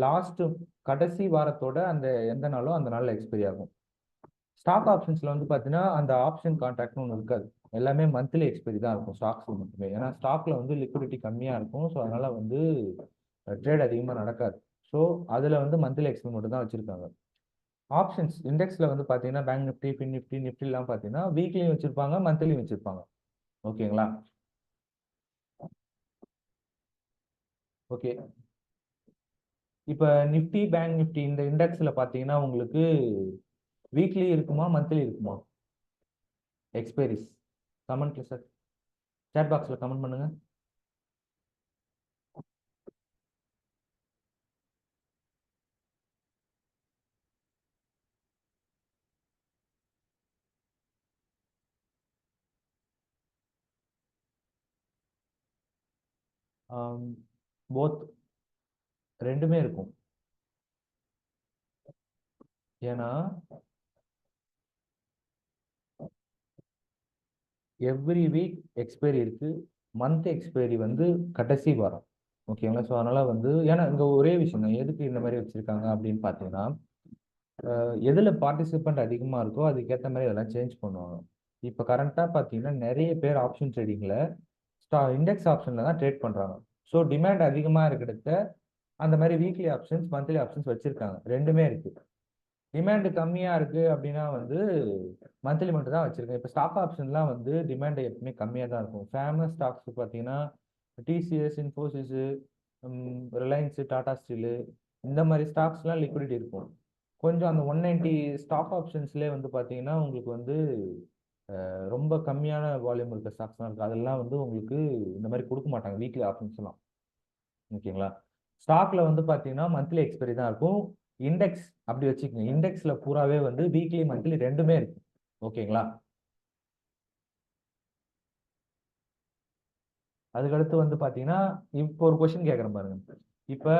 லாஸ்ட் கடைசி வாரத்தோட அந்த எந்த நாளோ அந்த நாளில் எக்ஸ்பைரி ஆகும். ஸ்டாக் ஆப்ஷன்ஸில் வந்து பார்த்தீங்கன்னா அந்த ஆப்ஷன் கான்ட்ராக்ட்னு ஒன்று இருக்காது, எல்லாமே மந்த்லி எக்ஸ்பைரி தான் இருக்கும் ஸ்டாக்ஸில் மட்டுமே. ஏன்னா ஸ்டாக்ல வந்து லிக்விடிட்டி கம்மியாக இருக்கும், ஸோ அதனால வந்து ட்ரேட் அதிகமாக நடக்காது. ஸோ அதில் வந்து மந்த்லி எக்ஸ்பைரி மட்டும் தான் வச்சுருக்காங்க. ஆப்ஷன்ஸ் இண்டெக்ஸ்ல வந்து பாத்தீங்கன்னா bank Nifty, fin Nifty, Nifty எல்லாம் பாத்தீங்கன்னா வீக்லியும் வச்சிருப்பாங்க, மந்த்லியும் வச்சிருப்பாங்க. ஓகேங்களா? ஓகே. இப்போ நிஃப்டி பேங்க் நிஃப்டி இந்த இண்டெக்ஸ்ல பார்த்தீங்கன்னா உங்களுக்கு வீக்லி இருக்குமா மந்த்லி இருக்குமா எக்ஸ்பைரிஸ்? கமெண்ட்ல சார், சேட் பாக்ஸில் கமெண்ட் பண்ணுங்க. போத், ரெண்டுமே இருக்கும். ஏன்னா எவ்ரி வீக் எக்ஸ்பைரி இருக்கு, மந்த் எக்ஸ்பைரி வந்து கடைசி வாரம். ஓகேங்களா? ஸோ அதனால வந்து ஏன்னா இங்க ஒரே விஷயம் தான், எதுக்கு இந்த மாதிரி வச்சிருக்காங்க அப்படின்னு பார்த்தீங்கன்னா எதில் பார்ட்டிசிபெண்ட் அதிகமாக இருக்கோ அதுக்கேற்ற மாதிரி அதெல்லாம் சேஞ்ச் பண்ணுவாங்க. இப்போ கரண்ட்டாக பார்த்தீங்கன்னா நிறைய பேர் ஆப்ஷன் ட்ரேடிங்கில் இண்டெக்ஸ் ஆப்ஷனில் தான் ட்ரேட் பண்ணுறாங்க. ஸோ டிமாண்ட் அதிகமாக இருக்கிறத அந்த மாதிரி வீக்லி ஆப்ஷன்ஸ் மந்த்லி ஆப்ஷன்ஸ் வச்சுருக்காங்க, ரெண்டுமே இருக்குது. டிமாண்டு கம்மியாக இருக்குது அப்படின்னா வந்து மந்த்லி மட்டும் தான் வச்சுருக்கேன். இப்போ ஸ்டாக் ஆப்ஷன்லாம் வந்து டிமாண்ட் எப்பவுமே கம்மியாக தான் இருக்கும். ஃபேமஸ் ஸ்டாக்ஸ் பார்த்தீங்கன்னா டிசிஎஸ், இன்ஃபோசிஸு, ரிலையன்ஸு, டாடா ஸ்டீலு, இந்த மாதிரி ஸ்டாக்ஸ்லாம் லிக்விடிட்டி இருக்கும். கொஞ்சம் அந்த 190 ஸ்டாக் ஆப்ஷன்ஸ்லேயே வந்து பார்த்தீங்கன்னா உங்களுக்கு வந்து ரொம்ப கம்மியான வால்யூம் இருக்க ஸ்டாக்ஸ்லாம் இருக்குது. அதெல்லாம் வந்து உங்களுக்கு இந்த மாதிரி கொடுக்க மாட்டாங்க வீக்லி ஆப்ஷன்ஸ்லாம். ஓகேங்களா? ஸ்டாக்ல வந்து பார்த்தீங்கன்னா மந்த்லி எக்ஸ்பைரி தான் இருக்கும். இண்டெக்ஸ் அப்படி வச்சுக்கோங்க, இண்டெக்ஸ்ல பூராவே வந்து வீக்லி மந்த்லி ரெண்டுமே இருக்கு. ஓகேங்களா? அதுக்கடுத்து வந்து பார்த்தீங்கன்னா இப்போ ஒரு கொஸ்டின் கேட்குறேன் பாருங்க. இப்போ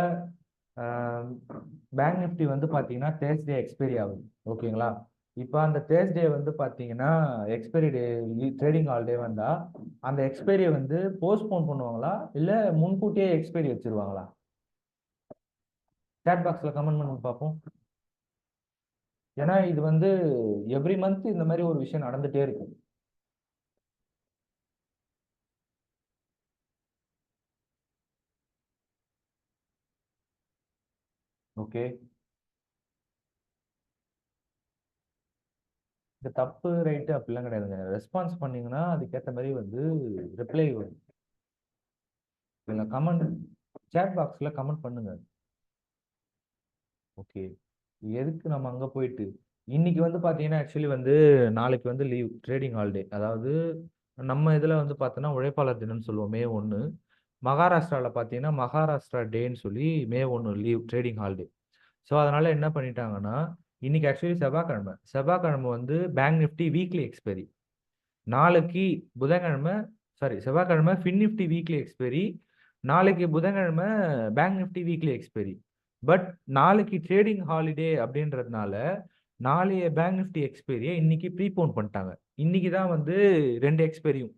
பேங்க் நிஃப்டி வந்து பார்த்தீங்கன்னா தேர்ஸ்டே எக்ஸ்பைரி ஆகுது. ஓகேங்களா? இப்போ அந்த தேர்ஸ்டே வந்து பார்த்தீங்கன்னா எக்ஸ்பைரி டே, ட்ரேடிங் ஹாலிடே வந்தா அந்த எக்ஸ்பைரியை வந்து போஸ்ட்போன் பண்ணுவாங்களா இல்லை முன்கூட்டியே எக்ஸ்பைரி வச்சிருவாங்களா? சேட் பாக்ஸில் கமெண்ட் பண்ணுங்க பார்ப்போம். ஏன்னா இது வந்து எவ்ரி மந்த் இந்த மாதிரி ஒரு விஷயம் நடந்துட்டே இருக்கும். ஓகே, இந்த தப்பு ரைட்டு அப்படிலாம் கிடையாதுங்க. ரெஸ்பான்ஸ் பண்ணீங்கன்னா அதுக்கேற்ற மாதிரி வந்து ரிப்ளை வரும். இல்லை கமெண்ட், சேட் பாக்ஸில் கமெண்ட் பண்ணுங்க. ஓகே, எதுக்கு நம்ம அங்கே போயிட்டு இன்னைக்கு வந்து பார்த்தீங்கன்னா ஆக்சுவலி வந்து நாளைக்கு வந்து லீவ், ட்ரேடிங் ஹாலிடே. அதாவது நம்ம இதில் வந்து பார்த்தோன்னா உழைப்பாளர் தினம்னு சொல்லுவோம், May 1. மகாராஷ்டிராவில் பார்த்தீங்கன்னா மகாராஷ்டிரா டேன்னு சொல்லி May 1 leave, trading holiday. So அதனால என்ன பண்ணிட்டாங்கன்னா இன்னைக்கு ஆக்சுவலி செவ்வாய்க்கிழமை, செவ்வாய்க்கிழமை வந்து பேங்க் நிஃப்டி வீக்லி எக்ஸ்பைரி. நாளைக்கு புதன்கிழமை, சாரி செவ்வாய்க்கிழமை ஃபின் நிஃப்டி வீக்லி எக்ஸ்பைரி, நாளைக்கு புதன்கிழமை bank Nifty weekly expiry. But நாளைக்கு ட்ரேடிங் ஹாலிடே அப்படின்றதுனால நாளைய பேங்க் நிஃப்டி எக்ஸ்பைரியை இன்னைக்கு ப்ரீபோன் பண்ணிட்டாங்க. இன்னைக்கு தான் வந்து ரெண்டு எக்ஸ்பைரியும்,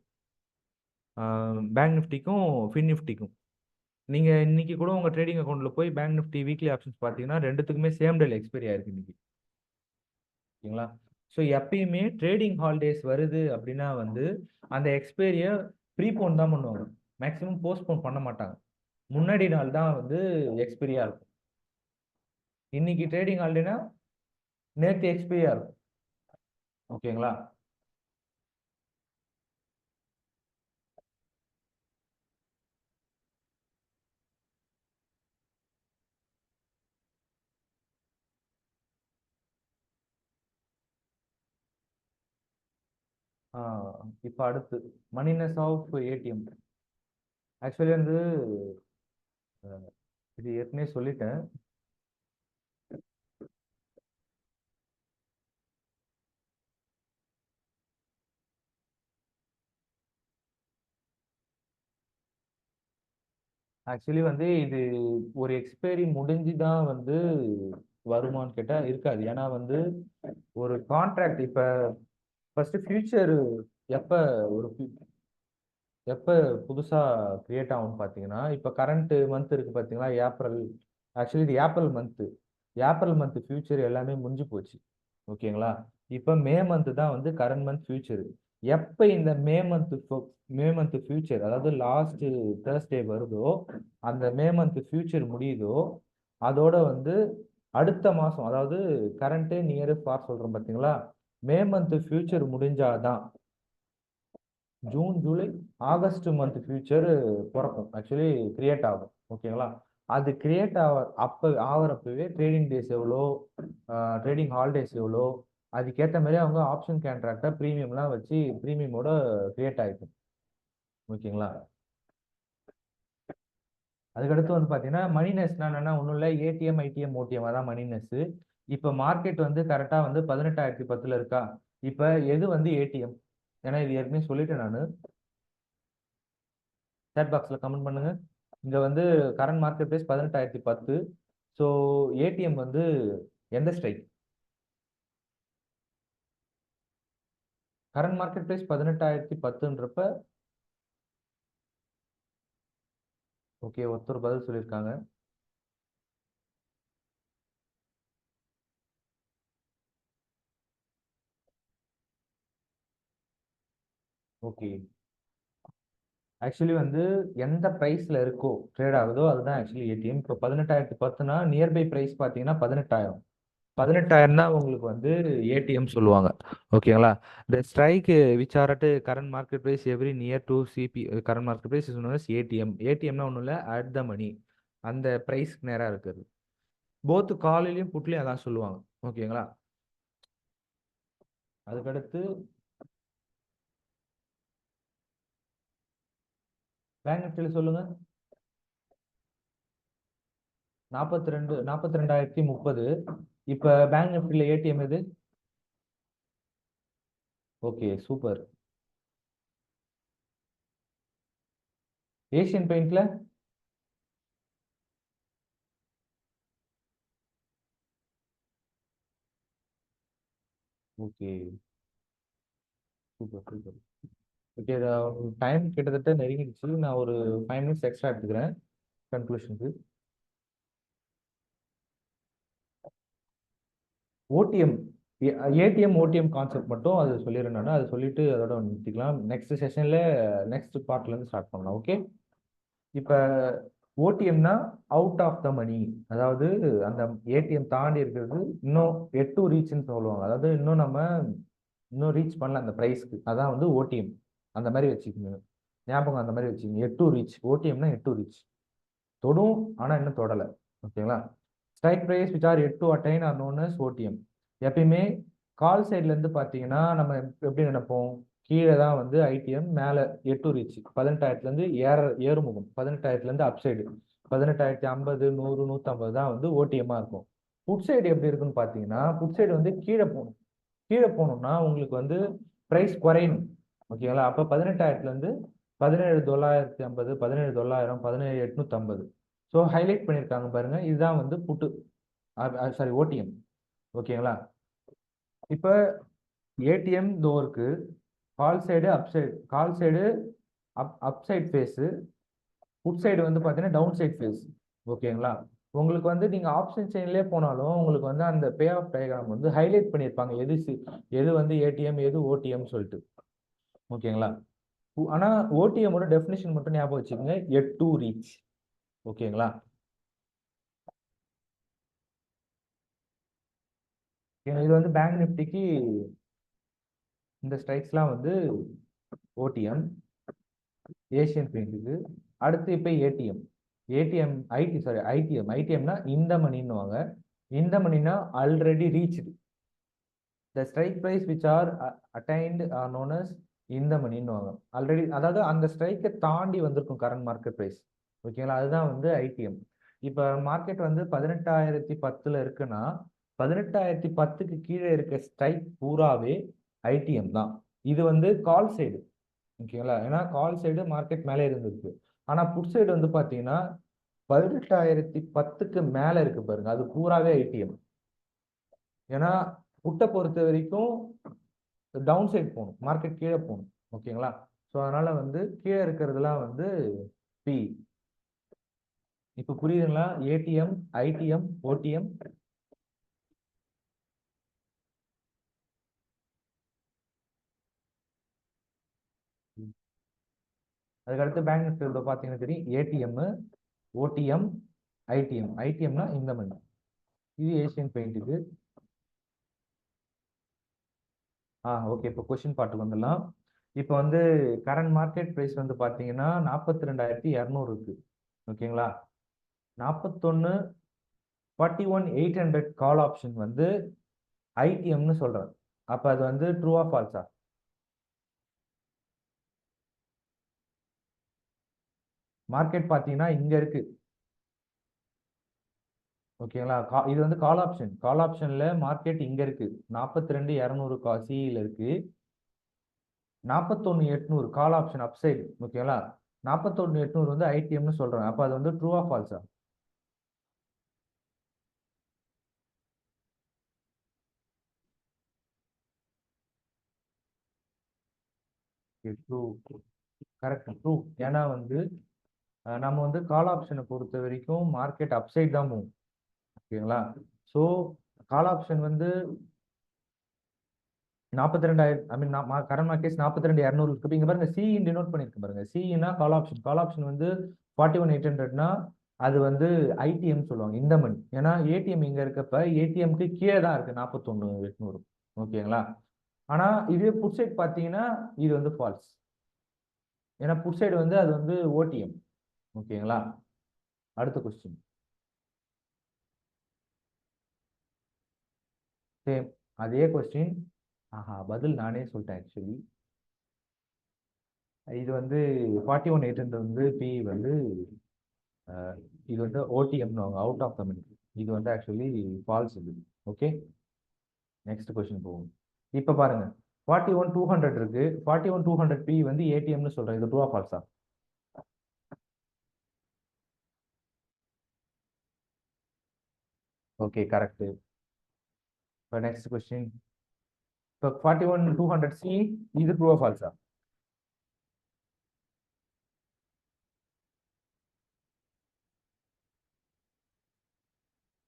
பேங்க் நிஃப்டிக்கும் ஃபின் நிஃப்டிக்கும். நீங்க இன்னைக்கு கூட உங்க ட்ரேடிங் அக்கௌண்ட்ல போய் பேங்க் நிஃப்டி வீக்லி ஆப்ஷன்ஸ் பார்த்தீங்கன்னா ரெண்டுத்துக்குமே சேம் டேல எக்ஸ்பைரி ஆயிருக்கு இன்னைக்கு. ஓகேங்களா? ஸோ எப்பயுமே ட்ரேடிங் ஹாலிடேஸ் வருது அப்படின்னா வந்து அந்த எக்ஸ்பைரியை ப்ரீபோன் தான் பண்ணுவாங்க, மேக்ஸிமம் போஸ்ட்போன் பண்ண மாட்டாங்க. முன்னாடி நாள் தான் வந்து எக்ஸ்பைரியா இருக்கும். இன்னைக்கு ட்ரேடிங் ஹாலிடேனா நேற்று எக்ஸ்பைரியா இருக்கும். ஓகேங்களா? இப்போ அடுத்து மணினஸ் ஆஃப் ஏடிஎம். ஆக்சுவலி வந்து இது ஏற்கனவே சொல்லிட்டேன். ஆக்சுவலி வந்து இது ஒரு எக்ஸ்பைரி முடிஞ்சு தான் வந்து வருமான்னு கேட்டால் இருக்காது. ஏன்னா வந்து ஒரு கான்ட்ராக்ட் இப்போ ஃபர்ஸ்ட் ஃபியூச்சர் எப்போ ஒரு எப்போ புதுசாக கிரியேட் ஆகும்னு பார்த்தீங்கன்னா இப்போ கரண்ட் மந்த் இருக்குது பார்த்தீங்களா, ஏப்ரல். ஆக்சுவலி இது April month. April month future எல்லாமே முடிஞ்சு போச்சு. ஓகேங்களா? இப்போ May 1 தான் வந்து கரண்ட் மந்த் ஃபியூச்சர். எப்போ இந்த மே மந்த் ஃபியூச்சர் அதாவது லாஸ்ட் தேர்ஸ்டே வருதோ, அந்த May 1 ஃபியூச்சர் முடியுதோ, அதோட வந்து அடுத்த மாதம் அதாவது கரண்ட்டு நியர் ஃபார் சொல்கிறோம் பார்த்தீங்களா, May 1 ஃபியூச்சர் முடிஞ்சாதான் June July August month future பிறக்கும், ஆக்சுவலி கிரியேட் ஆகும். ஓகேங்களா? அது கிரியேட் அப்போ ஆகிறப்பவே ட்ரேடிங் டேஸ் எவ்வளோ, ட்ரேடிங் ஹாலிடேஸ் எவ்வளோ, அதுக்கேற்ற மாதிரி அவங்க ஆப்ஷன் கேண்ட்ராக்டை ப்ரீமியம்லாம் வச்சு ப்ரீமியமோட கிரியேட் ஆகிருக்கும். ஓகேங்களா? அதுக்கடுத்து வந்து பார்த்தீங்கன்னா மணினஸ்னா என்னன்னா ஒன்றும் இல்லை, ஏடிஎம் ஐடிஎம் ஓடிஎம் அதான் மணினஸ். இப்போ மார்க்கெட் வந்து கரெக்டாக வந்து 18,010 இருக்கா? இப்போ எது வந்து ஏடிஎம்? ஏன்னா இது ஏற்கனவே சொல்லிட்டேன் நான். சேட் பாக்ஸில் கமெண்ட் பண்ணுங்க. இங்கே வந்து current market price 18,010. So ATM வந்து எந்த ஸ்ட்ரைக்? கரண்ட் மார்க்கெட் ப்ரைஸ் 18,010ன்றப்ப ஓகே, ஒருத்தர் பதில் சொல்லியிருக்காங்க. ஓகே, ஆக்சுவலி வந்து எந்த ப்ரைஸ்ல இருக்கோ ட்ரேட் ஆகுதோ அதுதான் ஆக்சுவலி ஏடிஎம். இப்போ 18,010னா நியர்பை ப்ரைஸ் பார்த்தீங்கன்னா 18,000. 18,000 தான் உங்களுக்கு வந்து ஏடிஎம் சொல்லுவாங்க. ஓகேங்களா? The strike which are at current market price every near to CP current market price is known as ATM. ஏடிஎம்னா ஒன்றும் இல்லை, அட் த மணி, அந்த ப்ரைஸ்க்கு நேராக இருக்குது. போத்து காலையிலையும் புட்லையும் அதான் சொல்லுவாங்க. ஓகேங்களா? அதுக்கடுத்து பேங்க் நிஃப்டியில் சொல்லுங்க. 42,030. இப்போ பேங்க் நிஃப்டியில் ஏடிஎம் எது? Okay, super. ஏஷியன் பெயிண்ட்ல okay, super super. Okay, time கிட்டத்தட்ட நெருங்கிடுச்சு. நான் ஒரு 5 மினிட்ஸ் எக்ஸ்ட்ரா எடுத்துக்கிறேன் கன்க்ளூஷனுக்கு. ஓடிஎம், ஏடிஎம் ஓடிஎம் கான்செப்ட் மட்டும் அது சொல்லிடுறேன் நான். அது சொல்லிட்டு அதோட நிறுத்திக்கலாம். நெக்ஸ்ட் செஷன்ல நெக்ஸ்ட் பார்ட்ல இருந்து ஸ்டார்ட் பண்ணலாம். ஓகே. இப்போ ஓடிஎம்னா அவுட் ஆஃப் த மணி, அதாவது அந்த ஏடிஎம் தாண்டி இருக்கிறது இன்னும் எட் டு ரீச்னு சொல்லுவாங்க. அதாவது இன்னும் ரீச் பண்ணல அந்த ப்ரைஸ்க்கு, அதான் வந்து ஓடிஎம். அந்த மாதிரி வச்சுக்கோங்க, ஞாபகம் அந்த மாதிரி வச்சுக்கோங்க. எட் டு ரீச், ஓடிஎம்னா எட் டு ரீச், தொடும் ஆனா இன்னும் தொடலை. ஓகேங்களா? Strike price which are yet to attain are known as OTM. எப்பயுமே கால் சைட்ல இருந்து பார்த்தீங்கன்னா நம்ம எப்படி நினைப்போம், கீழே தான் வந்து ஐடிஎம், மேலே எட் டு ரீச் 18,000லேருந்து ஏறுமுகம், 18,000லேருந்து அப் சைடு 18,050 100 150 தான் வந்து ஓடிஎம்மாக இருக்கும். புட் சைடு எப்படி இருக்குன்னு பார்த்தீங்கன்னா, புட் சைடு வந்து கீழே போகணும். கீழே போகணும்னா உங்களுக்கு வந்து ப்ரைஸ் குறையணும். ஓகேங்களா? அப்போ 18,000லேருந்து 17,950, 17,900, 17,850. ஸோ ஹைலைட் பண்ணியிருக்காங்க பாருங்க, இதுதான் வந்து புட்டு, சாரி ஓடிஎம். ஓகேங்களா? இப்போ ஏடிஎம் தோ இருக்கு, call side up side, call side up side face, put side வந்து பார்த்தீங்கன்னா டவுன் சைட் ஃபேஸ். ஓகேங்களா? உங்களுக்கு வந்து நீங்கள் ஆப்ஷன் செயின்லேயே போனாலும் உங்களுக்கு வந்து அந்த பே ஆஃப் டயக்ராம் வந்து ஹைலைட் பண்ணியிருப்பாங்க, எது வந்து ஏடிஎம் எது ஓடிஎம் சொல்லிட்டு. ஓகேங்களா? ஆனால் ஓடிஎம்மோட டெஃபினிஷன் மட்டும் ஞாபகம் வச்சுக்கோங்க, எட் டு ரீச். ஓகேங்களா? இது வந்து பேங்க் நிஃப்டிக்கு இந்த ஸ்ட்ரைக்ஸ்லாம் வந்து ஓடிஎம். ஏஷியன் பெயிண்ட்டுக்கு அடுத்து இப்போ ஏடிஎம். ஏடிஎம் ஐடிஎம்னா இந்த மணின்னுவாங்க. இந்த மணினா already reached. The strike price which are attained are known as இந்த மணின்னுவாங்க. ஆல்ரெடி, அதாவது அந்த ஸ்ட்ரைக்கை தாண்டி வந்திருக்கும் கரண்ட் மார்க்கெட் ப்ரைஸ். ஓகேங்களா? அதுதான் வந்து ஐடிஎம். இப்போ மார்க்கெட் வந்து 18,010 இருக்குன்னா 18,010க்கு கீழே இருக்க ஸ்ட்ரைக் பூராவே ஐடிஎம் தான். இது வந்து கால் சைடு. ஓகேங்களா? ஏன்னா கால் சைடு மார்க்கெட் மேலே இருந்திருக்கு. ஆனால் புட் சைடு வந்து பார்த்தீங்கன்னா 18,010க்கு மேலே இருக்கு பாருங்க, அது பூராவே ஐடிஎம். ஏன்னா புட்டை பொறுத்த வரைக்கும் டவுன் சைட் போகணும், மார்க்கெட் கீழே போகணும். ஓகேங்களா? ஸோ அதனால வந்து கீழே இருக்கிறதுலாம் வந்து பி. இப்போ புரியுதுங்களா? ATM, IDM, OTM. அதுக்கடுத்து பேங்க் நிஃப்டி பார்த்தீங்கன்னா தெரியும், ஏடிஎம், ஓடிஎம், ஐடிஎம். ஐடிஎம்னா இந்த மணி. இது ஏஷியன் பெயிண்ட்டுக்கு. ஓகே, இப்போ கொஸ்டின் பார்ட்டுக்கு வந்துடலாம். இப்போ வந்து கரண்ட் மார்க்கெட் ப்ரைஸ் வந்து பார்த்தீங்கன்னா 42,200 இருக்கு. ஓகேங்களா? 41 41,800 கால் ஆப்ஷன் வந்து ஐடிஎம்னு சொல்றேன். அப்ப அது வந்து ட்ரூவா ஃபால்ஸா? மார்க்கெட் பார்த்தீங்கன்னா இங்க இருக்கு. ஓகேங்களா? இது வந்து கால் ஆப்ஷன். கால் ஆப்ஷன்ல மார்க்கெட் இங்க இருக்கு. 42,200 சிஇல இருக்கு. 41,800 கால் ஆப்ஷன் அப்சைடு. ஓகேங்களா? 41,800 வந்து ஐடிஎம்னு சொல்றேன். அப்ப அது வந்து ட்ரூவா ஃபால்ஸா? ட்ரூ. Correct, true. ஏன்னா வந்து நம்ம வந்து கால் ஆப்ஷனை பொறுத்த வரைக்கும் மார்க்கெட் அப்சைட் தான் மூவ். ஓகேங்களா? ஸோ கால் ஆப்ஷன் வந்து 42,000 ஐ மீன் கரண்ட் மார்க்கெட் 42,200 இருக்கு. இங்க பாருங்க சி டினோட் பண்ணிருக்கு பாருங்க. சின்னா கால் ஆப்ஷன். கால் ஆப்ஷன் வந்து 41,800னா அது வந்து ஐடிஎம் சொல்லுவாங்க இந்த மணி. ஏன்னா ஏடிஎம் இங்க இருக்கப்ப ஏடிஎம்க்கு கீழே தான் இருக்கு 41,800. ஓகேங்களா? ஆனா இதே புட் சைட் பாத்தீங்கன்னா இது வந்து ஃபால்ஸ். ஏன்னா புட் சைடு வந்து அது வந்து ஓடிஎம். ஓகேங்களா? அடுத்த கொஸ்டின். சேம் அதே கொஸ்டின். ஆஹா, பதில் நானே சொல்லிட்டேன் ஆக்சுவலி. இது வந்து 41,800 வந்து பி வந்து இது வந்து ஓடிஎம் அவுட் ஆஃப் த மணி. இது வந்து ஆக்சுவலி ஃபால்ஸ் இது. ஓகே, நெக்ஸ்ட் கொஸ்டின் போகும். இப்போ பாருங்க 41,200 இருக்கு. 41,200 பி வந்து ஏடிஎம்னு சொல்றேன். இது ட்ரூ ஆர் ஃபால்ஸா? Okay, correct. இப்போ நெக்ஸ்ட் கொஸ்டின். இப்போ 41,200 சி இது ட்ரூ ஆர் ஃபால்ஸா?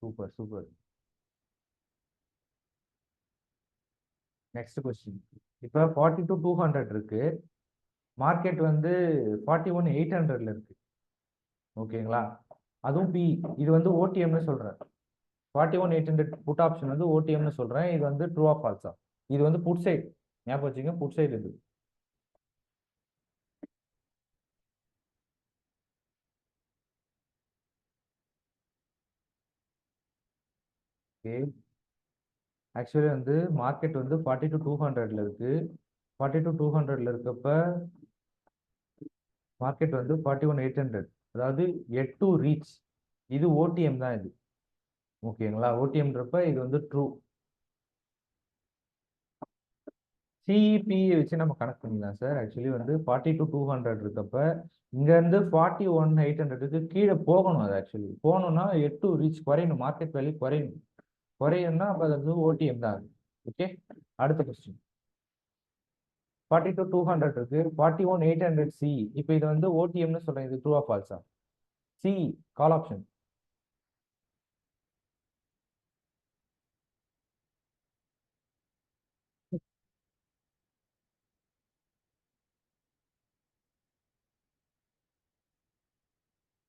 Super super. Next question. இப்போ 42,200 இருக்கு. மார்க்கெட் வந்து 41,800ல இருக்கு. ஓகேங்களா? அதுவும் பி. இது வந்து ஓடிஎம்னு சொல்றேன். 41,800 புட் ஆப்ஷன் வந்து ஓடிஎம்னு சொல்றேன். இது வந்து ட்ரூ ஆர் ஃபால்ஸா? இது வந்து புட் சைடு. ஞாபகம் வச்சுங்க, புட் சைடு இது. ஓகே, ஆக்சுவலி வந்து மார்க்கெட் வந்து 42,200ல இருக்கு. 42,200ல இருக்கப்ப மார்க்கெட் வந்து 41,800, அதாவது எட் டு ரீச். இது ஓடிஎம் தான் இது. ஓகேங்களா? ஓடிஎம்ன்றப்ப இது வந்து ட்ரூ. சிஇபியை வச்சு நம்ம கனெக்ட் பண்ணிக்கலாம் சார். ஆக்சுவலி வந்து 42,200 இருக்கப்ப இங்க இருந்து 41,800க்கு கீழே போகணும். அது ஆக்சுவலி போகணும்னா 8 ரீச் குறையணும். மார்க்கெட் வேல்யூ குறையணும். குறையணும்னா அப்ப அது வந்து ஓடிஎம் தான். ஓகே, அடுத்த கொஸ்டின். 42,200 இருக்கு. 41,800 சி. இப்போ இது வந்து ஓடிஎம்னு சொல்றேன். இது ட்ரூ ஆர் ஃபால்ஸா? C call option.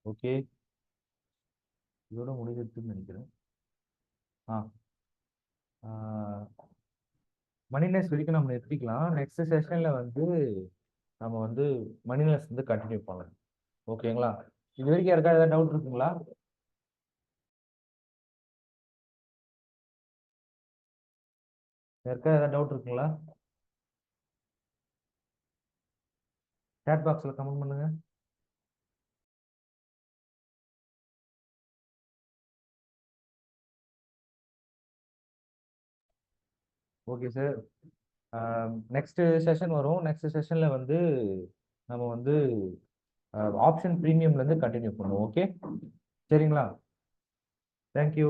ஓகே, இதோட முடிஞ்சிருச்சுன்னு நினைக்கிறேன். ஆ மணினஸ் வரைக்கும் நம்ம நிறுத்திக்கலாம். நெக்ஸ்ட் செஷன்ல வந்து நம்ம வந்து மணினஸ் வந்து கண்டினியூ பண்ணலாம். ஓகேங்களா? இது வரைக்கும் யாருக்கா ஏதாவது டவுட் இருக்குங்களா? யாருக்கா ஏதாவது டவுட் இருக்குங்களா? சேட் பாக்ஸ்ல கமெண்ட் பண்ணுங்க. Okay sir. நெக்ஸ்ட் செஷன் வரும். நெக்ஸ்ட் செஷன்ல வந்து நம்ம வந்து ஆப்ஷன் ப்ரீமியம்ல இருந்து கண்டினியூ பண்ணுவோம். ஓகே, சரிங்களா? தேங்க்யூ.